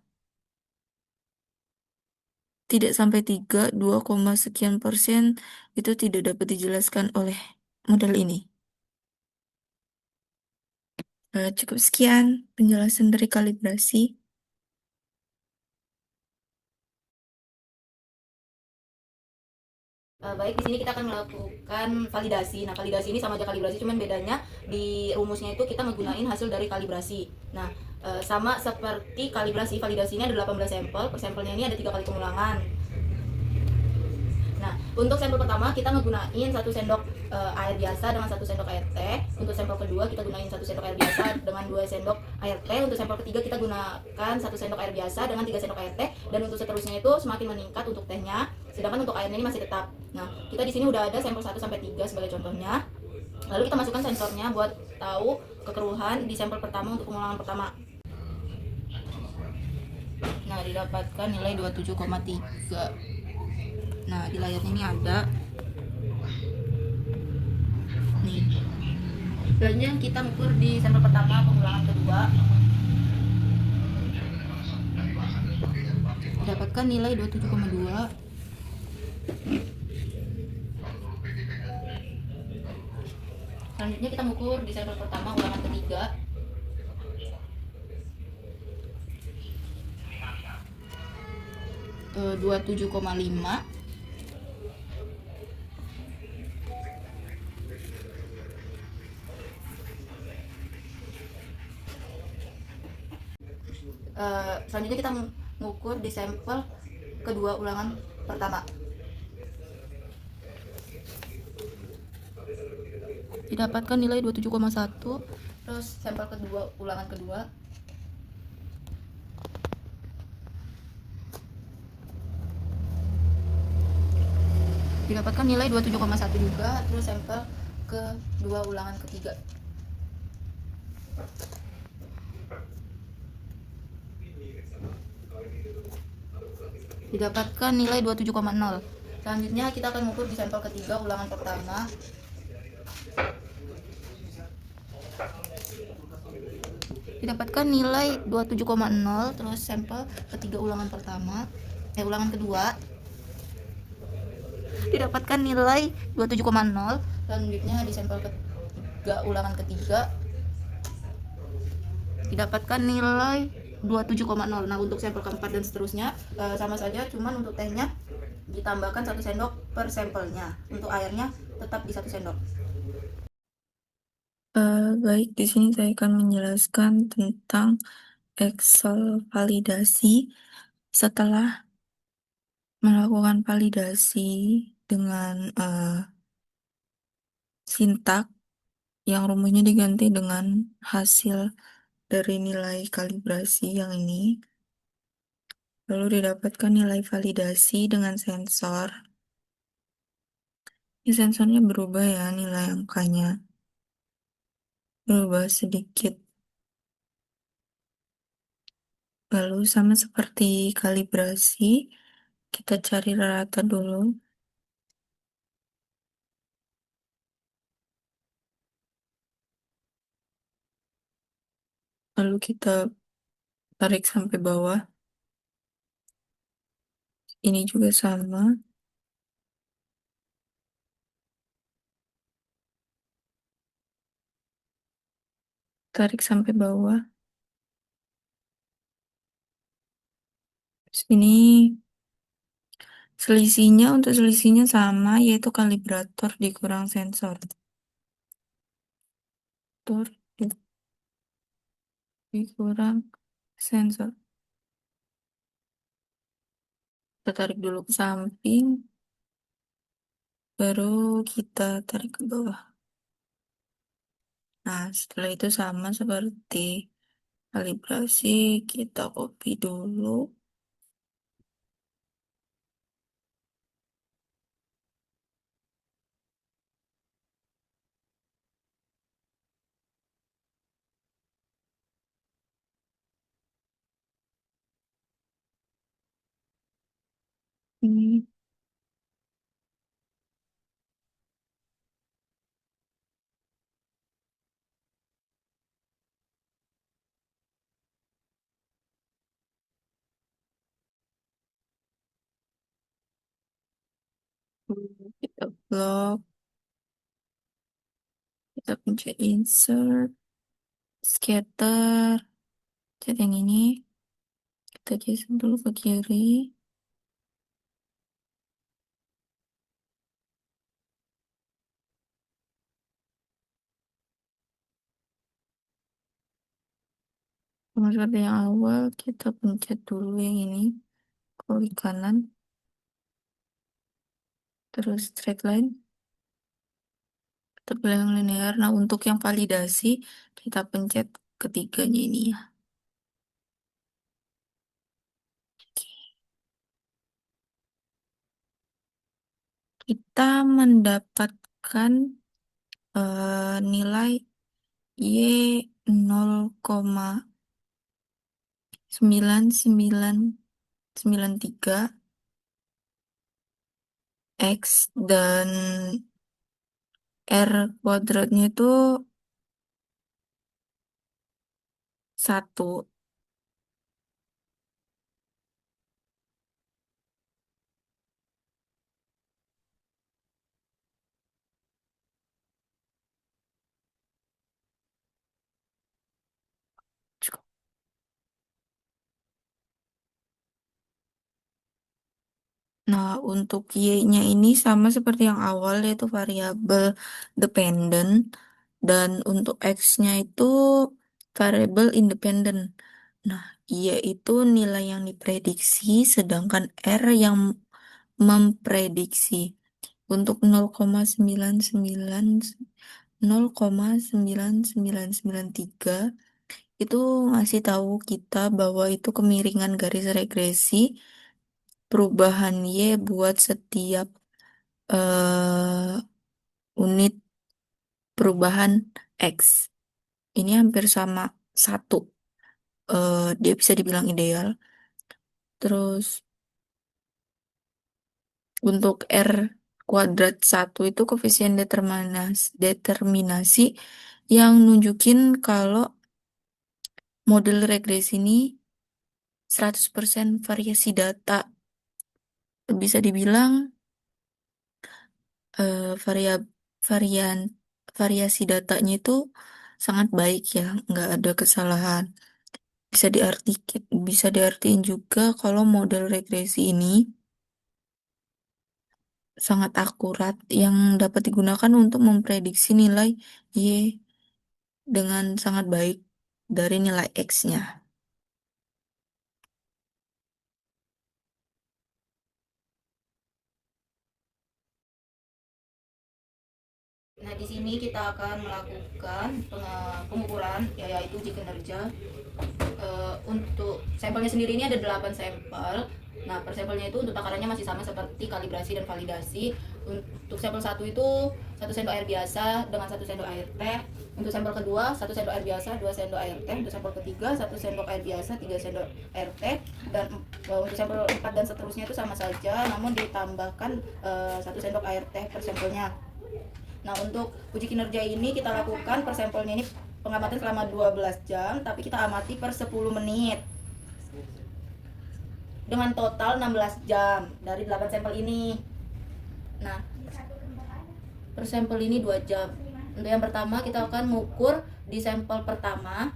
tidak sampai 3, 2, sekian persen itu tidak dapat dijelaskan oleh model ini. Cukup sekian penjelasan dari kalibrasi. Baik, di sini kita akan melakukan validasi. Nah, validasi ini sama aja kalibrasi, cuman bedanya di rumusnya itu kita menggunakan hasil dari kalibrasi. Nah, sama seperti kalibrasi, validasi ini ada 18 sampel, per sampelnya ini ada 3 kali pengulangan. Nah, untuk sampel pertama kita menggunakan 1 sendok air biasa dengan 1 sendok air teh. Untuk sampel kedua kita gunakan 1 sendok air biasa dengan 2 sendok air teh. Untuk sampel ketiga kita gunakan 1 sendok air biasa dengan 3 sendok air teh. Dan untuk seterusnya itu semakin meningkat untuk tehnya. Sedangkan untuk airnya ini masih tetap. Nah, kita di sini udah ada sampel 1 sampai 3 sebagai contohnya. Lalu kita masukkan sensornya buat tahu kekeruhan di sampel pertama untuk pengulangan pertama. Nah, didapatkan nilai 27,3. Nah, di layarnya ini ada. Nih. Selanjutnya kita ukur di sampel pertama pengulangan kedua. Dapatkan nilai 27,2. Selanjutnya kita ukur di sampel pertama ulangan ketiga. Eh, 27,5. Selanjutnya kita mengukur di sampel kedua ulangan pertama. Didapatkan nilai 27,1. Terus sampel kedua ulangan kedua. Didapatkan nilai 27,1 juga. Terus sampel kedua ulangan ketiga. Didapatkan nilai 27,0. Selanjutnya kita akan mengukur di sampel ketiga ulangan pertama. Didapatkan nilai 27,0. Terus sampel ketiga ulangan kedua didapatkan nilai 27,0. Selanjutnya di sampel ketiga ulangan ketiga didapatkan nilai 27,0. Nah, untuk sampel keempat dan seterusnya sama saja, cuman untuk tehnya ditambahkan 1 sendok per sampelnya. Untuk airnya tetap di 1 sendok. Baik, di sini saya akan menjelaskan tentang Excel validasi. Setelah melakukan validasi dengan sintak yang rumusnya diganti dengan hasil dari nilai kalibrasi yang ini, lalu didapatkan nilai validasi dengan sensor. Ini sensornya berubah ya, nilai angkanya berubah sedikit. Lalu sama seperti kalibrasi, kita cari rata dulu. Lalu kita tarik sampai bawah. Ini juga sama. Tarik sampai bawah. Terus ini untuk selisihnya sama, yaitu kalibrator dikurang sensor. Dikurang sensor. Kita tarik dulu ke samping, baru kita tarik ke bawah. Nah, setelah itu sama seperti kalibrasi, kita copy dulu. Ini kita blok, kita pencet insert, scatter, pencet yang ini, kita geser dulu ke kiri. Sama seperti yang awal, kita pencet dulu yang ini, klik kanan, terus straight line, kita pilih yang linear. Nah, untuk yang validasi, kita pencet ketiganya ini ya. Kita mendapatkan nilai Y 0,9993 X dan R kuadratnya itu 1. Nah, untuk Y-nya ini sama seperti yang awal, yaitu variabel dependent. Dan untuk X-nya itu variabel independent. Nah, Y itu nilai yang diprediksi, sedangkan R yang memprediksi. Untuk 0,993 itu ngasih tahu kita bahwa itu kemiringan garis regresi perubahan Y buat setiap unit perubahan X. Ini hampir sama 1. Dia bisa dibilang ideal. Terus untuk R kuadrat 1 itu koefisien determinasi yang nunjukin kalau model regresi ini 100% variasi data. Bisa dibilang varia varian variasi datanya itu sangat baik ya, nggak ada kesalahan. Bisa diartiin juga kalau model regresi ini sangat akurat yang dapat digunakan untuk memprediksi nilai Y dengan sangat baik dari nilai X-nya. Nah, di sini kita akan melakukan pengukuran yaitu uji kinerja. Untuk sampelnya sendiri ini ada 8 sampel. Nah, per sampelnya itu untuk takarannya masih sama seperti kalibrasi dan validasi. Untuk sampel 1 itu 1 sendok air biasa dengan 1 sendok air teh. Untuk sampel kedua 1 sendok air biasa, 2 sendok air teh. Untuk sampel ketiga 1 sendok air biasa, 3 sendok air teh. Dan untuk sampel 4 dan seterusnya itu sama saja, namun ditambahkan 1 sendok air teh per sampelnya. Nah, untuk uji kinerja ini kita lakukan per sampelnya ini pengamatan selama 12 jam, tapi kita amati per 10 menit. Dengan total 16 jam dari 8 sampel ini. Nah, per sampel ini 2 jam. Untuk yang pertama kita akan mengukur di sampel pertama.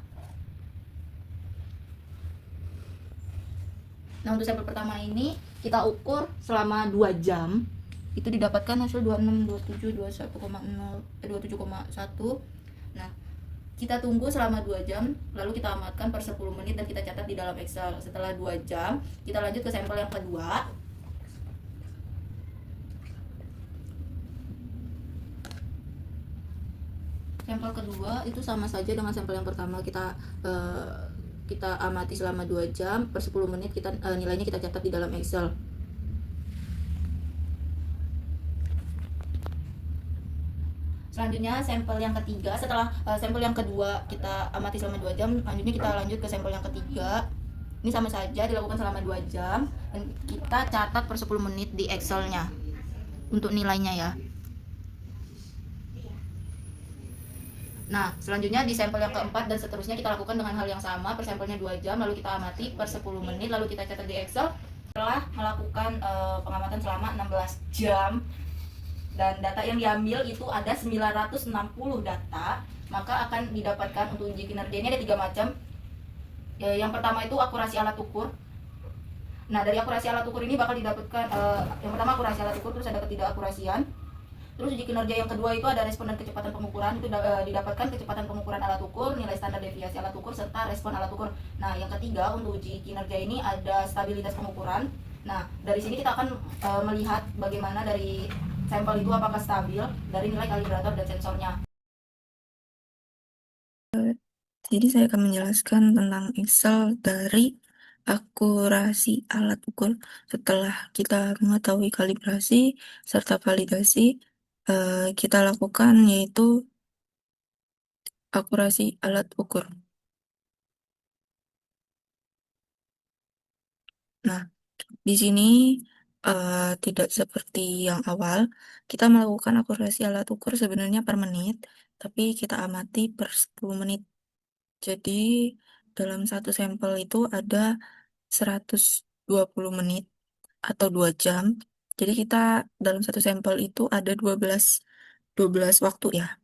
Nah, untuk sampel pertama ini kita ukur selama 2 jam. Itu didapatkan hasil 26, 27, 27,1. Nah, kita tunggu selama 2 jam, lalu kita amatkan per 10 menit dan kita catat di dalam Excel. Setelah 2 jam, kita lanjut ke sampel yang kedua. Sampel kedua itu sama saja dengan sampel yang pertama. Kita amati selama 2 jam, per 10 menit nilainya kita catat di dalam Excel. Selanjutnya sampel yang ketiga, setelah sampel yang kedua kita amati selama 2 jam, selanjutnya kita lanjut ke sampel yang ketiga. Ini sama saja dilakukan selama 2 jam dan kita catat per 10 menit di Excel-nya untuk nilainya ya. Nah, selanjutnya di sampel yang keempat dan seterusnya kita lakukan dengan hal yang sama, per sampelnya 2 jam, lalu kita amati per 10 menit, lalu kita catat di Excel. Setelah melakukan pengamatan selama 16 jam, dan data yang diambil itu ada 960 data, maka akan didapatkan untuk uji kinerja ini ada 3 macam. Yang pertama itu akurasi alat ukur. Nah, dari akurasi alat ukur ini bakal didapatkan yang pertama akurasi alat ukur, terus ada ketidakakurasian. Terus uji kinerja yang kedua itu ada respon dan kecepatan pengukuran. Itu didapatkan kecepatan pengukuran alat ukur, nilai standar deviasi alat ukur, serta respon alat ukur. Nah, yang ketiga untuk uji kinerja ini ada stabilitas pengukuran. Nah, dari sini kita akan melihat bagaimana dari sampel itu apakah stabil dari nilai kalibrator dan sensornya. Jadi saya akan menjelaskan tentang Excel dari akurasi alat ukur. Setelah kita mengetahui kalibrasi serta validasi, kita lakukan yaitu akurasi alat ukur. Nah, di sini tidak seperti yang awal, kita melakukan akurasi alat ukur sebenarnya per menit, tapi kita amati per 10 menit. Jadi, dalam satu sampel itu ada 120 menit atau 2 jam. Jadi kita dalam satu sampel itu ada 12 waktu ya.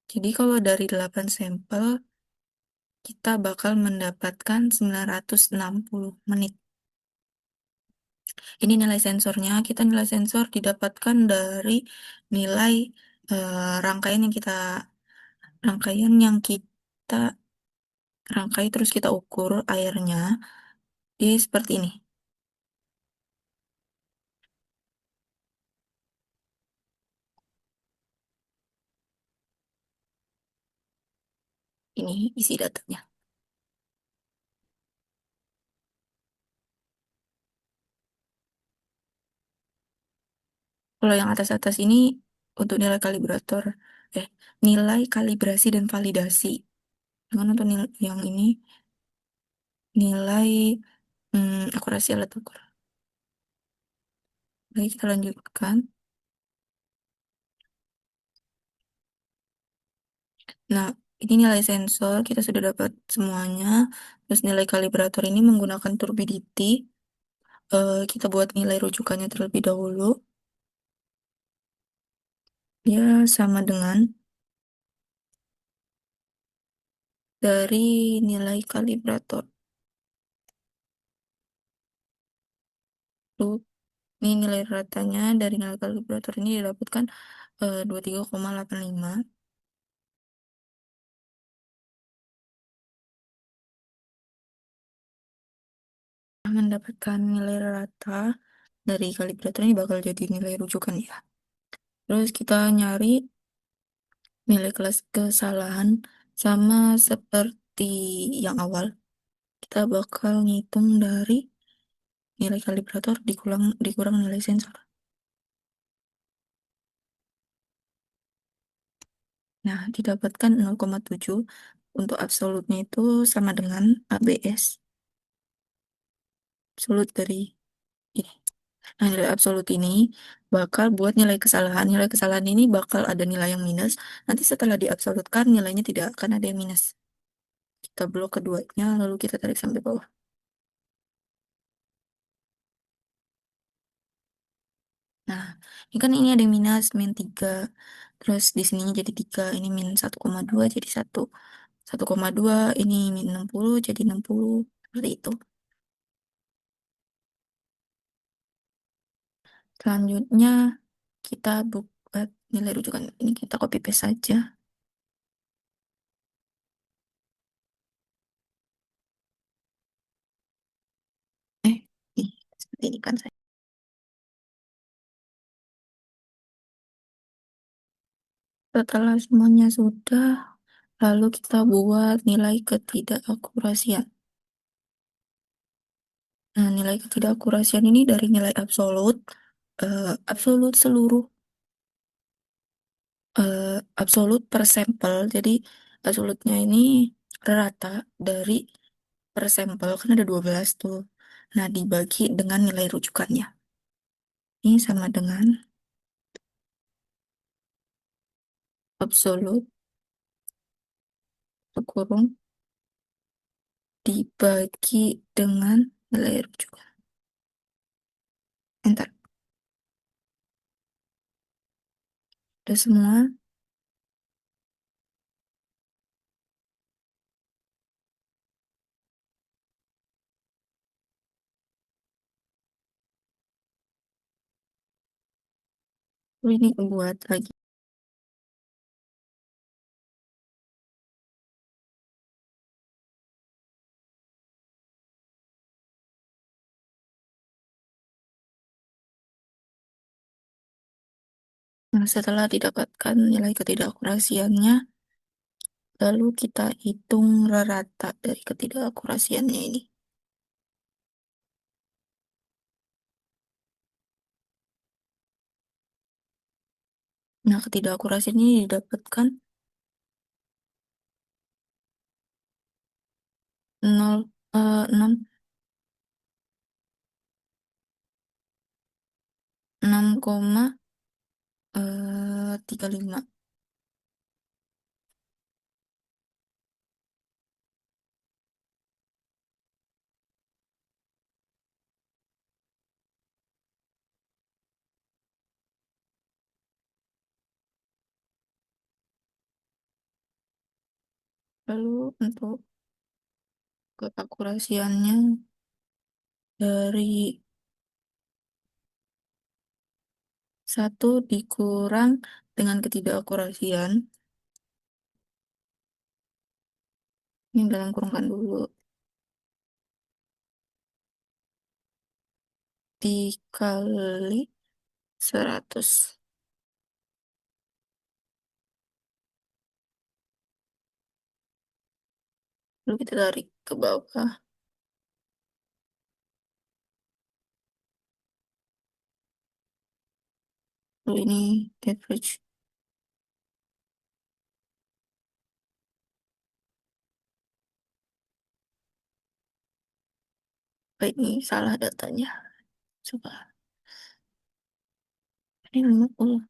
Jadi kalau dari 8 sampel, kita bakal mendapatkan 960 menit. Ini nilai sensornya. Nilai sensor didapatkan dari nilai rangkaian yang kita rangkai terus kita ukur airnya di seperti ini. Ini isi datanya. Kalau yang atas-atas ini untuk nilai kalibrasi dan validasi. Dengan untuk yang ini nilai akurasi alat ukur. Baik, kita lanjutkan. Nah, Ini nilai sensor, kita sudah dapat semuanya. Terus nilai kalibrator ini menggunakan turbidity. Kita buat nilai rujukannya terlebih dahulu. Ya, sama dengan dari nilai kalibrator. Lalu, ini nilai ratanya dari nilai kalibrator ini didapatkan 23,85. Mendapatkan nilai rata dari kalibrator ini bakal jadi nilai rujukan ya. Terus kita nyari nilai kelas kesalahan sama seperti yang awal. Kita bakal ngitung dari nilai kalibrator dikurang nilai sensor. Nah, didapatkan 0,7 untuk absolutnya itu sama dengan ABS. Absolut dari ini. Nah, nilai absolut ini bakal buat nilai kesalahan. Nilai kesalahan ini bakal ada nilai yang minus. Nanti setelah diabsolutkan, nilainya tidak akan ada yang minus. Kita blok keduanya, lalu kita tarik sampai bawah. Nah, ini ada yang minus, min 3. Terus di sininya jadi 3, ini min 1,2 jadi 1. 1,2, ini min 60 jadi 60. Seperti itu. Selanjutnya, kita buat nilai rujukan. Ini kita copy paste saja. Eh, nih, seperti ini kan saya. Setelah semuanya sudah, lalu kita buat nilai ketidakakurasian. Nah, nilai ketidakakurasian ini dari nilai absolut, absolut seluruh, absolut per sampel. Jadi, absolutnya ini rata dari per sampel, kan ada 12 tuh. Nah, dibagi dengan nilai rujukannya. Ini sama dengan absolut kurung dibagi dengan nilai rujukan. Enter. Udah semua. Ini buat lagi. Nah, setelah didapatkan nilai ketidakakurasiannya, lalu kita hitung rata dari ketidakakurasiannya ini. Nah, ketidakakurasian ini didapatkan 0, 6, 6,35. Lalu untuk keakurasiannya dari 1 dikurang dengan ketidakakurasian. Ini dalam kurungkan dulu. Dikali 100. Lalu kita tarik ke bawah. Lalu ini average. Ini salah datanya. Coba. Ini 50.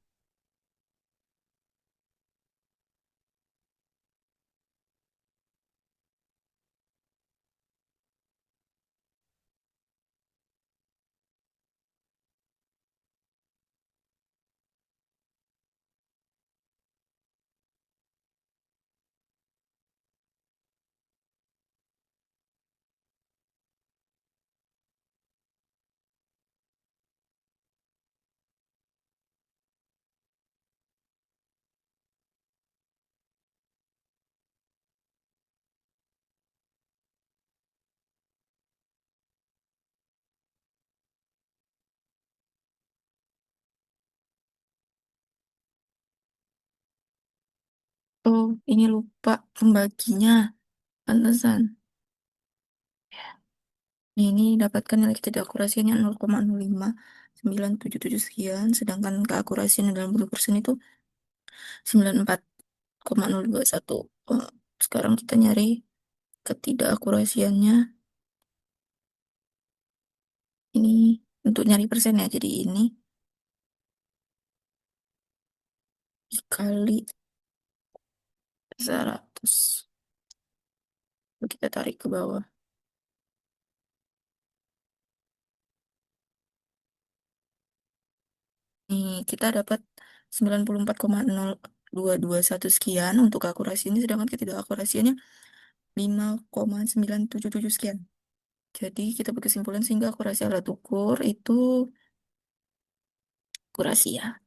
Oh, ini lupa pembaginya. Pantesan. Ini dapatkan nilai ketidakakurasiannya 0,05977 sekian, sedangkan keakurasian dalam 20% itu 94,021. Oh, sekarang kita nyari ketidakakurasiannya. Ini untuk nyari persen ya, jadi ini dikali 100. Lalu kita tarik ke bawah. Nih, kita dapat 94,0221 sekian untuk akurasi ini, sedangkan ketidakakurasiannya 5,977 sekian. Jadi kita berkesimpulan sehingga akurasi alat ukur itu akurasi ya.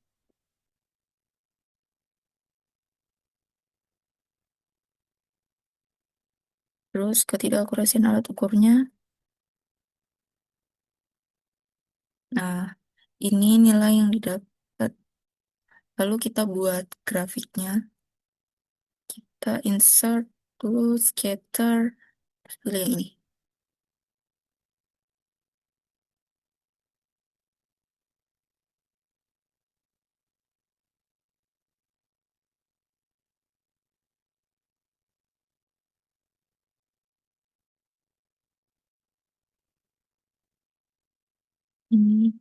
Terus ketidakakurasian alat ukurnya. Nah, ini nilai yang didapat. Lalu kita buat grafiknya. Kita insert dulu scatter. Terus pilih yang ini. Ini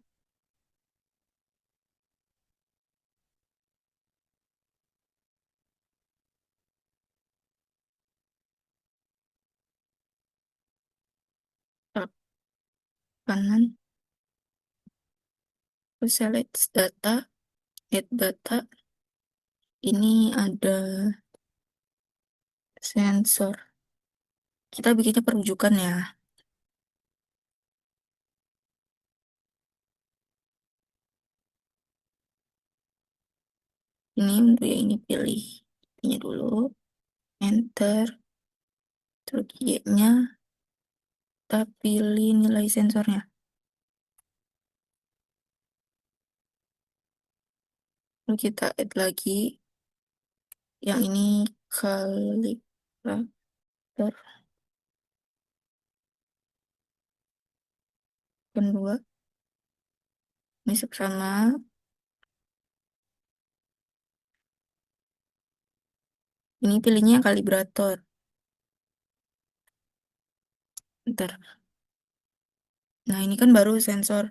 tab kanan. Terus select data, add data. Ini ada sensor. Kita bikinnya perujukan ya. Ini untuk yang ini pilih. Ini dulu. Enter. Terus Y-nya. Kita pilih nilai sensornya. Lalu kita add lagi. Yang ini kalibrator. Kedua. Ini sama. Ini pilihnya yang kalibrator. Ntar. Nah, ini kan baru sensor.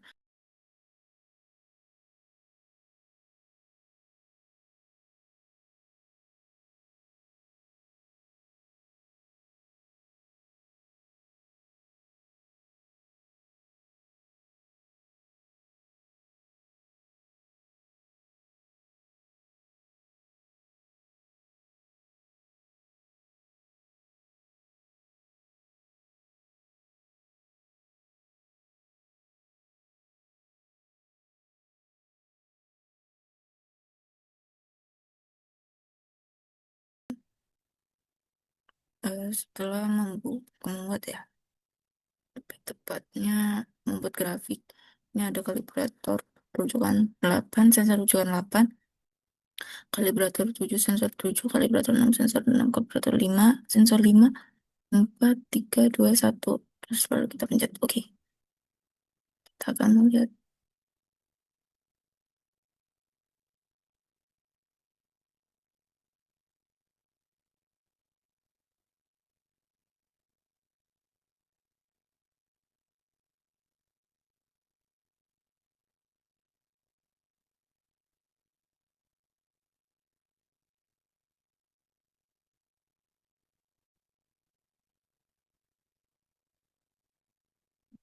Setelah membuat ya. Lebih tepatnya membuat grafik. Ini ada kalibrator rujukan 8, sensor rujukan 8, kalibrator 7, sensor 7, kalibrator 6, sensor 6, kalibrator 5, sensor 5, 4, 3, 2, 1. Terus lalu kita pencet oke. Kita akan melihat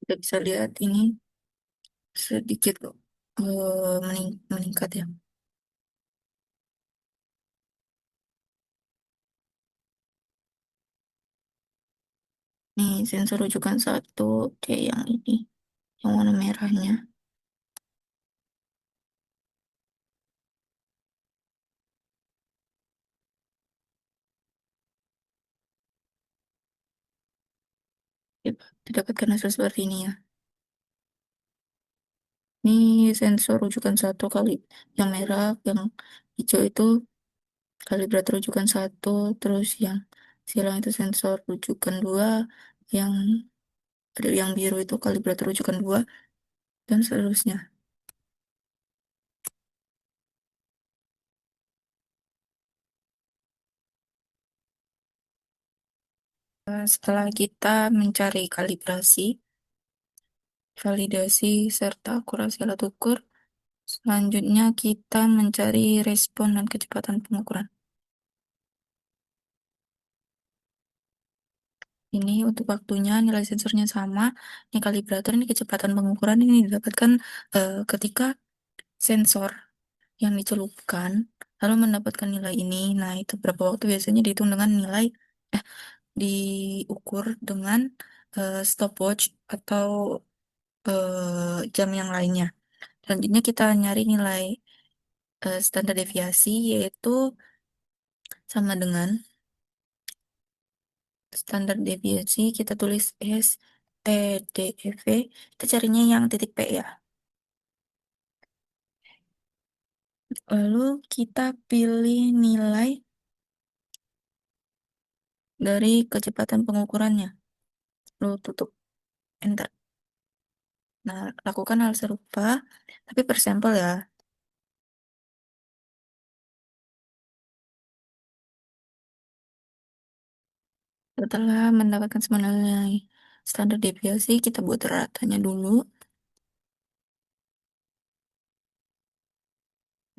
kita bisa lihat ini sedikit meningkat ya. Nih sensor rujukan 1 kayak yang ini, yang warna merahnya. Ya, didapatkan hasil seperti ini ya. Ini sensor rujukan 1 kali yang merah, yang hijau itu kalibrator rujukan 1, terus yang silang itu sensor rujukan 2, yang yang biru itu kalibrator rujukan 2, dan seterusnya. Setelah kita mencari kalibrasi, validasi, serta akurasi alat ukur, selanjutnya kita mencari respon dan kecepatan pengukuran. Ini untuk waktunya, nilai sensornya sama. Ini kalibrator, ini kecepatan pengukuran ini didapatkan ketika sensor yang dicelupkan lalu mendapatkan nilai ini. Nah, itu berapa waktu biasanya dihitung dengan nilai eh diukur dengan stopwatch atau jam yang lainnya. Selanjutnya kita nyari nilai standar deviasi, yaitu sama dengan standar deviasi kita tulis STDV, kita carinya yang titik P ya. Lalu kita pilih nilai dari kecepatan pengukurannya. Lalu tutup, enter. Nah, lakukan hal serupa, tapi per sampel ya. Setelah mendapatkan semua nilai standar deviasi, kita buat ratanya dulu.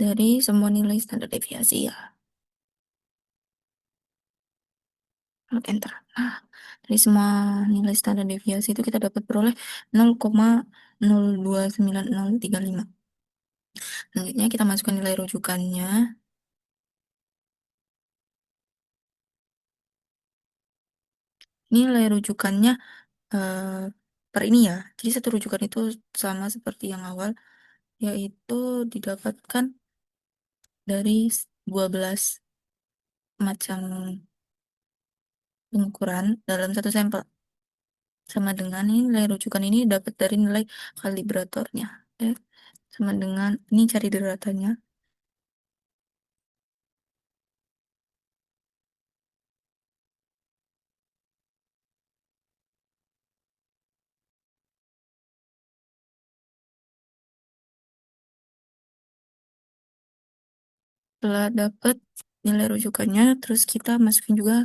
Dari semua nilai standar deviasi ya. Lalu enter. Nah, dari semua nilai standar deviasi itu kita dapat peroleh 0,029035. Selanjutnya kita masukkan nilai rujukannya. Nilai rujukannya per ini ya. Jadi satu rujukan itu sama seperti yang awal, yaitu didapatkan dari 12 macam pengukuran dalam satu sampel. Sama dengan ini nilai rujukan ini dapat dari nilai kalibratornya. Sama dengan ini cari di ratanya. Setelah dapat nilai rujukannya, terus kita masukin juga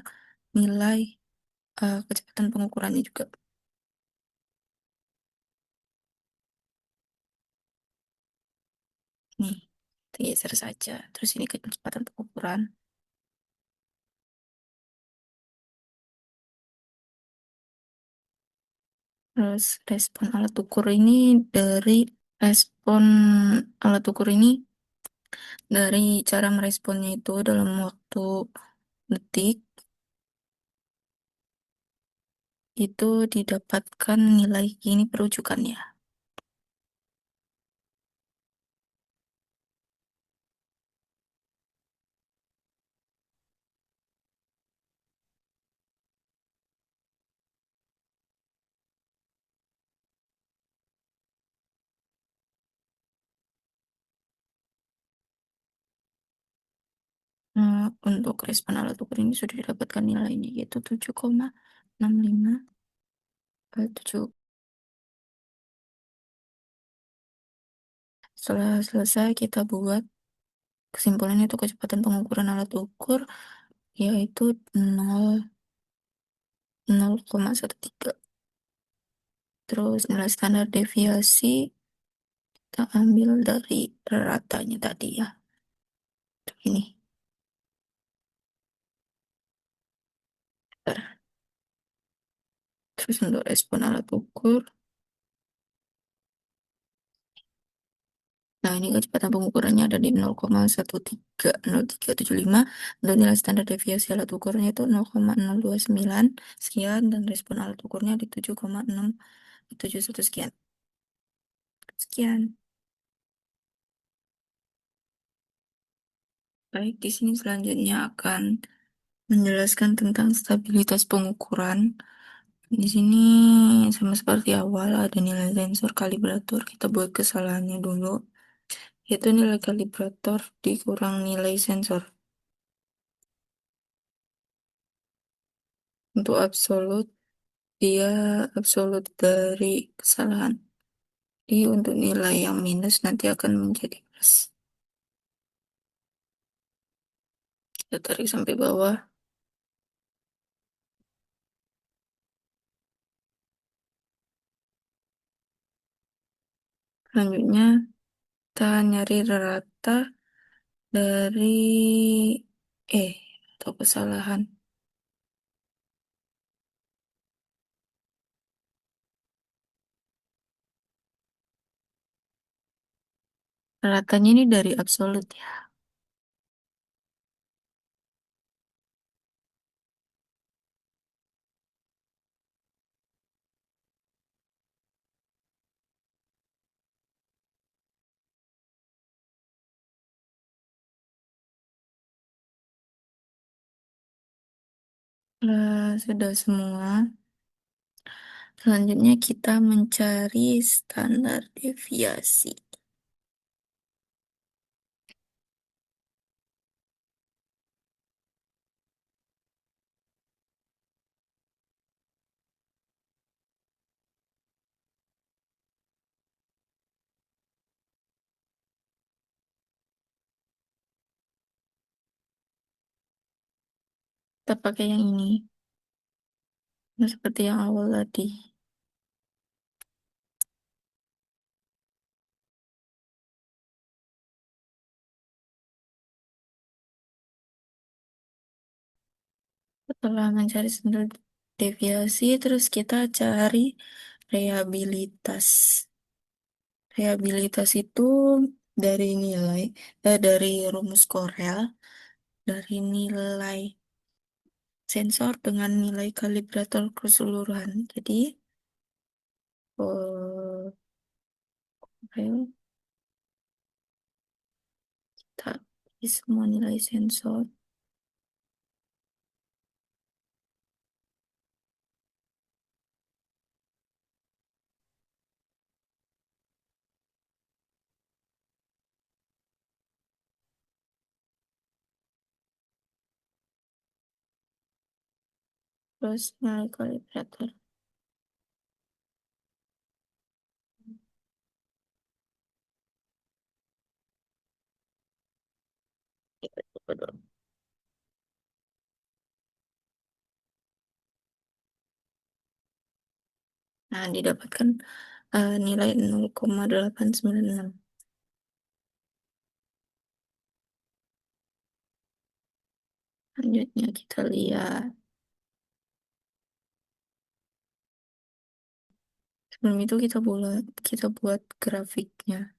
nilai kecepatan pengukurannya juga. Nih, kita geser saja. Terus ini kecepatan pengukuran. Terus respon alat ukur ini dari respon alat ukur ini dari cara meresponnya itu dalam waktu detik itu didapatkan nilai ini perujukannya. Nah, untuk respon alat ukur ini sudah didapatkan nilainya yaitu 7,65 7. Setelah selesai kita buat kesimpulannya itu kecepatan pengukuran alat ukur yaitu 0,13. Terus nilai standar deviasi kita ambil dari ratanya tadi ya. Ini. Bentar. Terus untuk respon alat ukur. Nah, ini kecepatan pengukurannya ada di 0,130375. Untuk nilai standar deviasi alat ukurnya itu 0,029 sekian. Dan respon alat ukurnya di 7,671 sekian. Sekian. Baik, di sini selanjutnya akan menjelaskan tentang stabilitas pengukuran. Di sini sama seperti awal ada nilai sensor kalibrator. Kita buat kesalahannya dulu, yaitu nilai kalibrator dikurang nilai sensor. Untuk absolut, dia absolut dari kesalahan. Jadi untuk nilai yang minus nanti akan menjadi plus. Kita tarik sampai bawah. Selanjutnya, kita nyari rata dari atau kesalahan. Ratanya ini dari absolut ya. Nah, sudah semua. Selanjutnya kita mencari standar deviasi. Kita pakai yang ini. Nah, seperti yang awal tadi. Setelah mencari standar deviasi, terus kita cari reliabilitas. Reliabilitas itu dari nilai, dari rumus Corel, dari nilai sensor dengan nilai kalibrator keseluruhan. Jadi, Corel, kita isi semua nilai sensor. Terus nilai kalibrator. Nah, didapatkan nilai 0,896. Selanjutnya kita lihat. Sebelum itu kita buat grafiknya.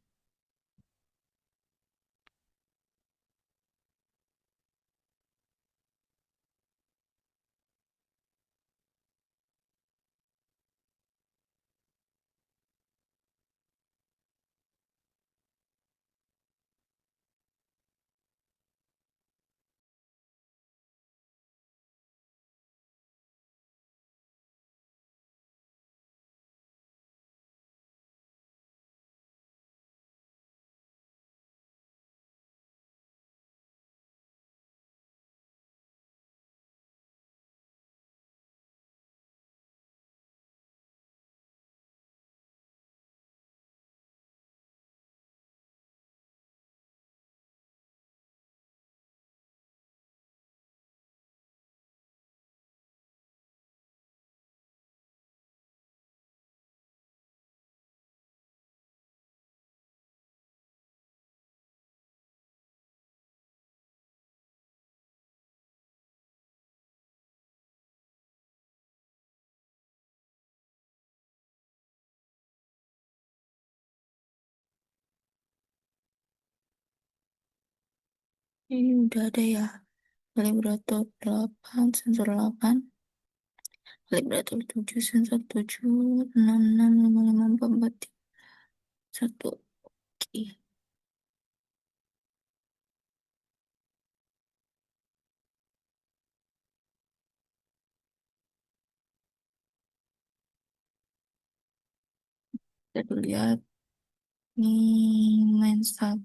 Ini udah ada ya. Kalibrator 8, sensor 8, kalibrator 7, sensor 7, 66, 55, 44, 1. Oke. Kita lihat nih main sub.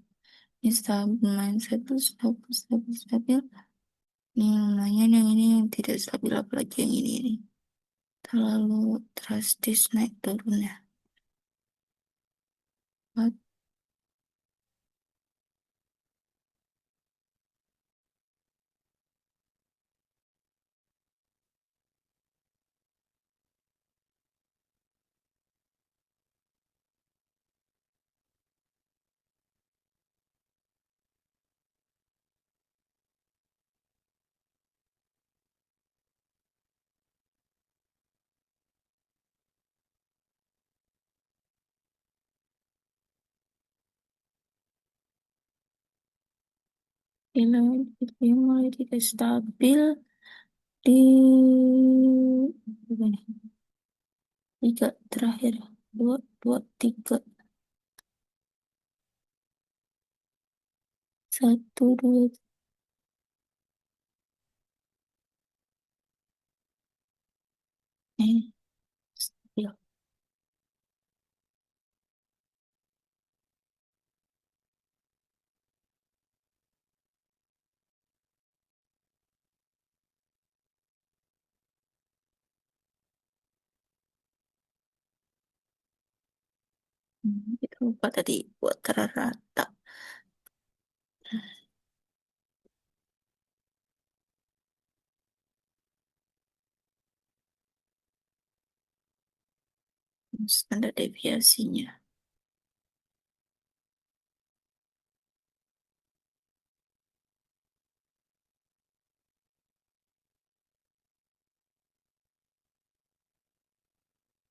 Ini stabil, main stabil, stabil, stabil, stabil. Ini yang lumayan, yang ini yang tidak stabil, apalagi yang ini. Terlalu drastis naik turunnya. What? Bila dia mulai tidak stabil di berapa nih? Tiga terakhir, dua, dua, tiga, satu, dua, stabil. Kita lupa tadi buat rata. Standar deviasinya.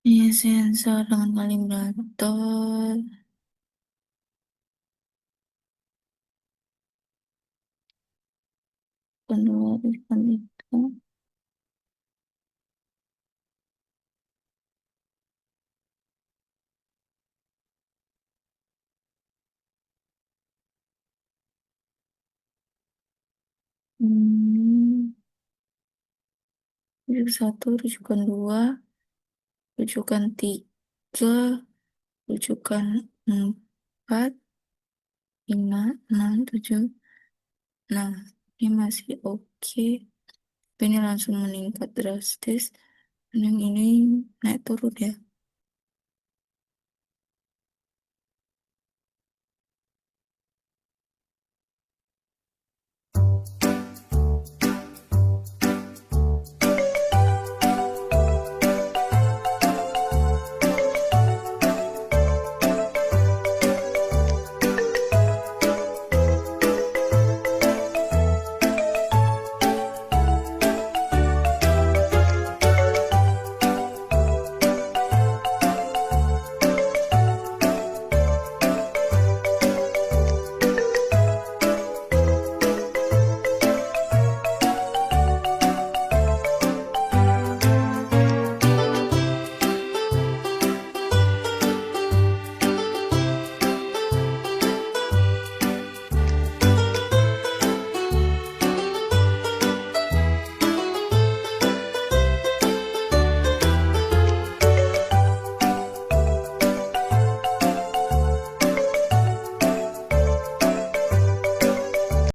Ini sensor dengan kalibrator. Kedua, itu. Hmm, rujuk satu, rujukan dua, rujukan tiga, rujukan empat, lima, enam, tujuh. Nah, ini masih oke. Tapi ini langsung meningkat drastis. Dan yang ini naik turun ya.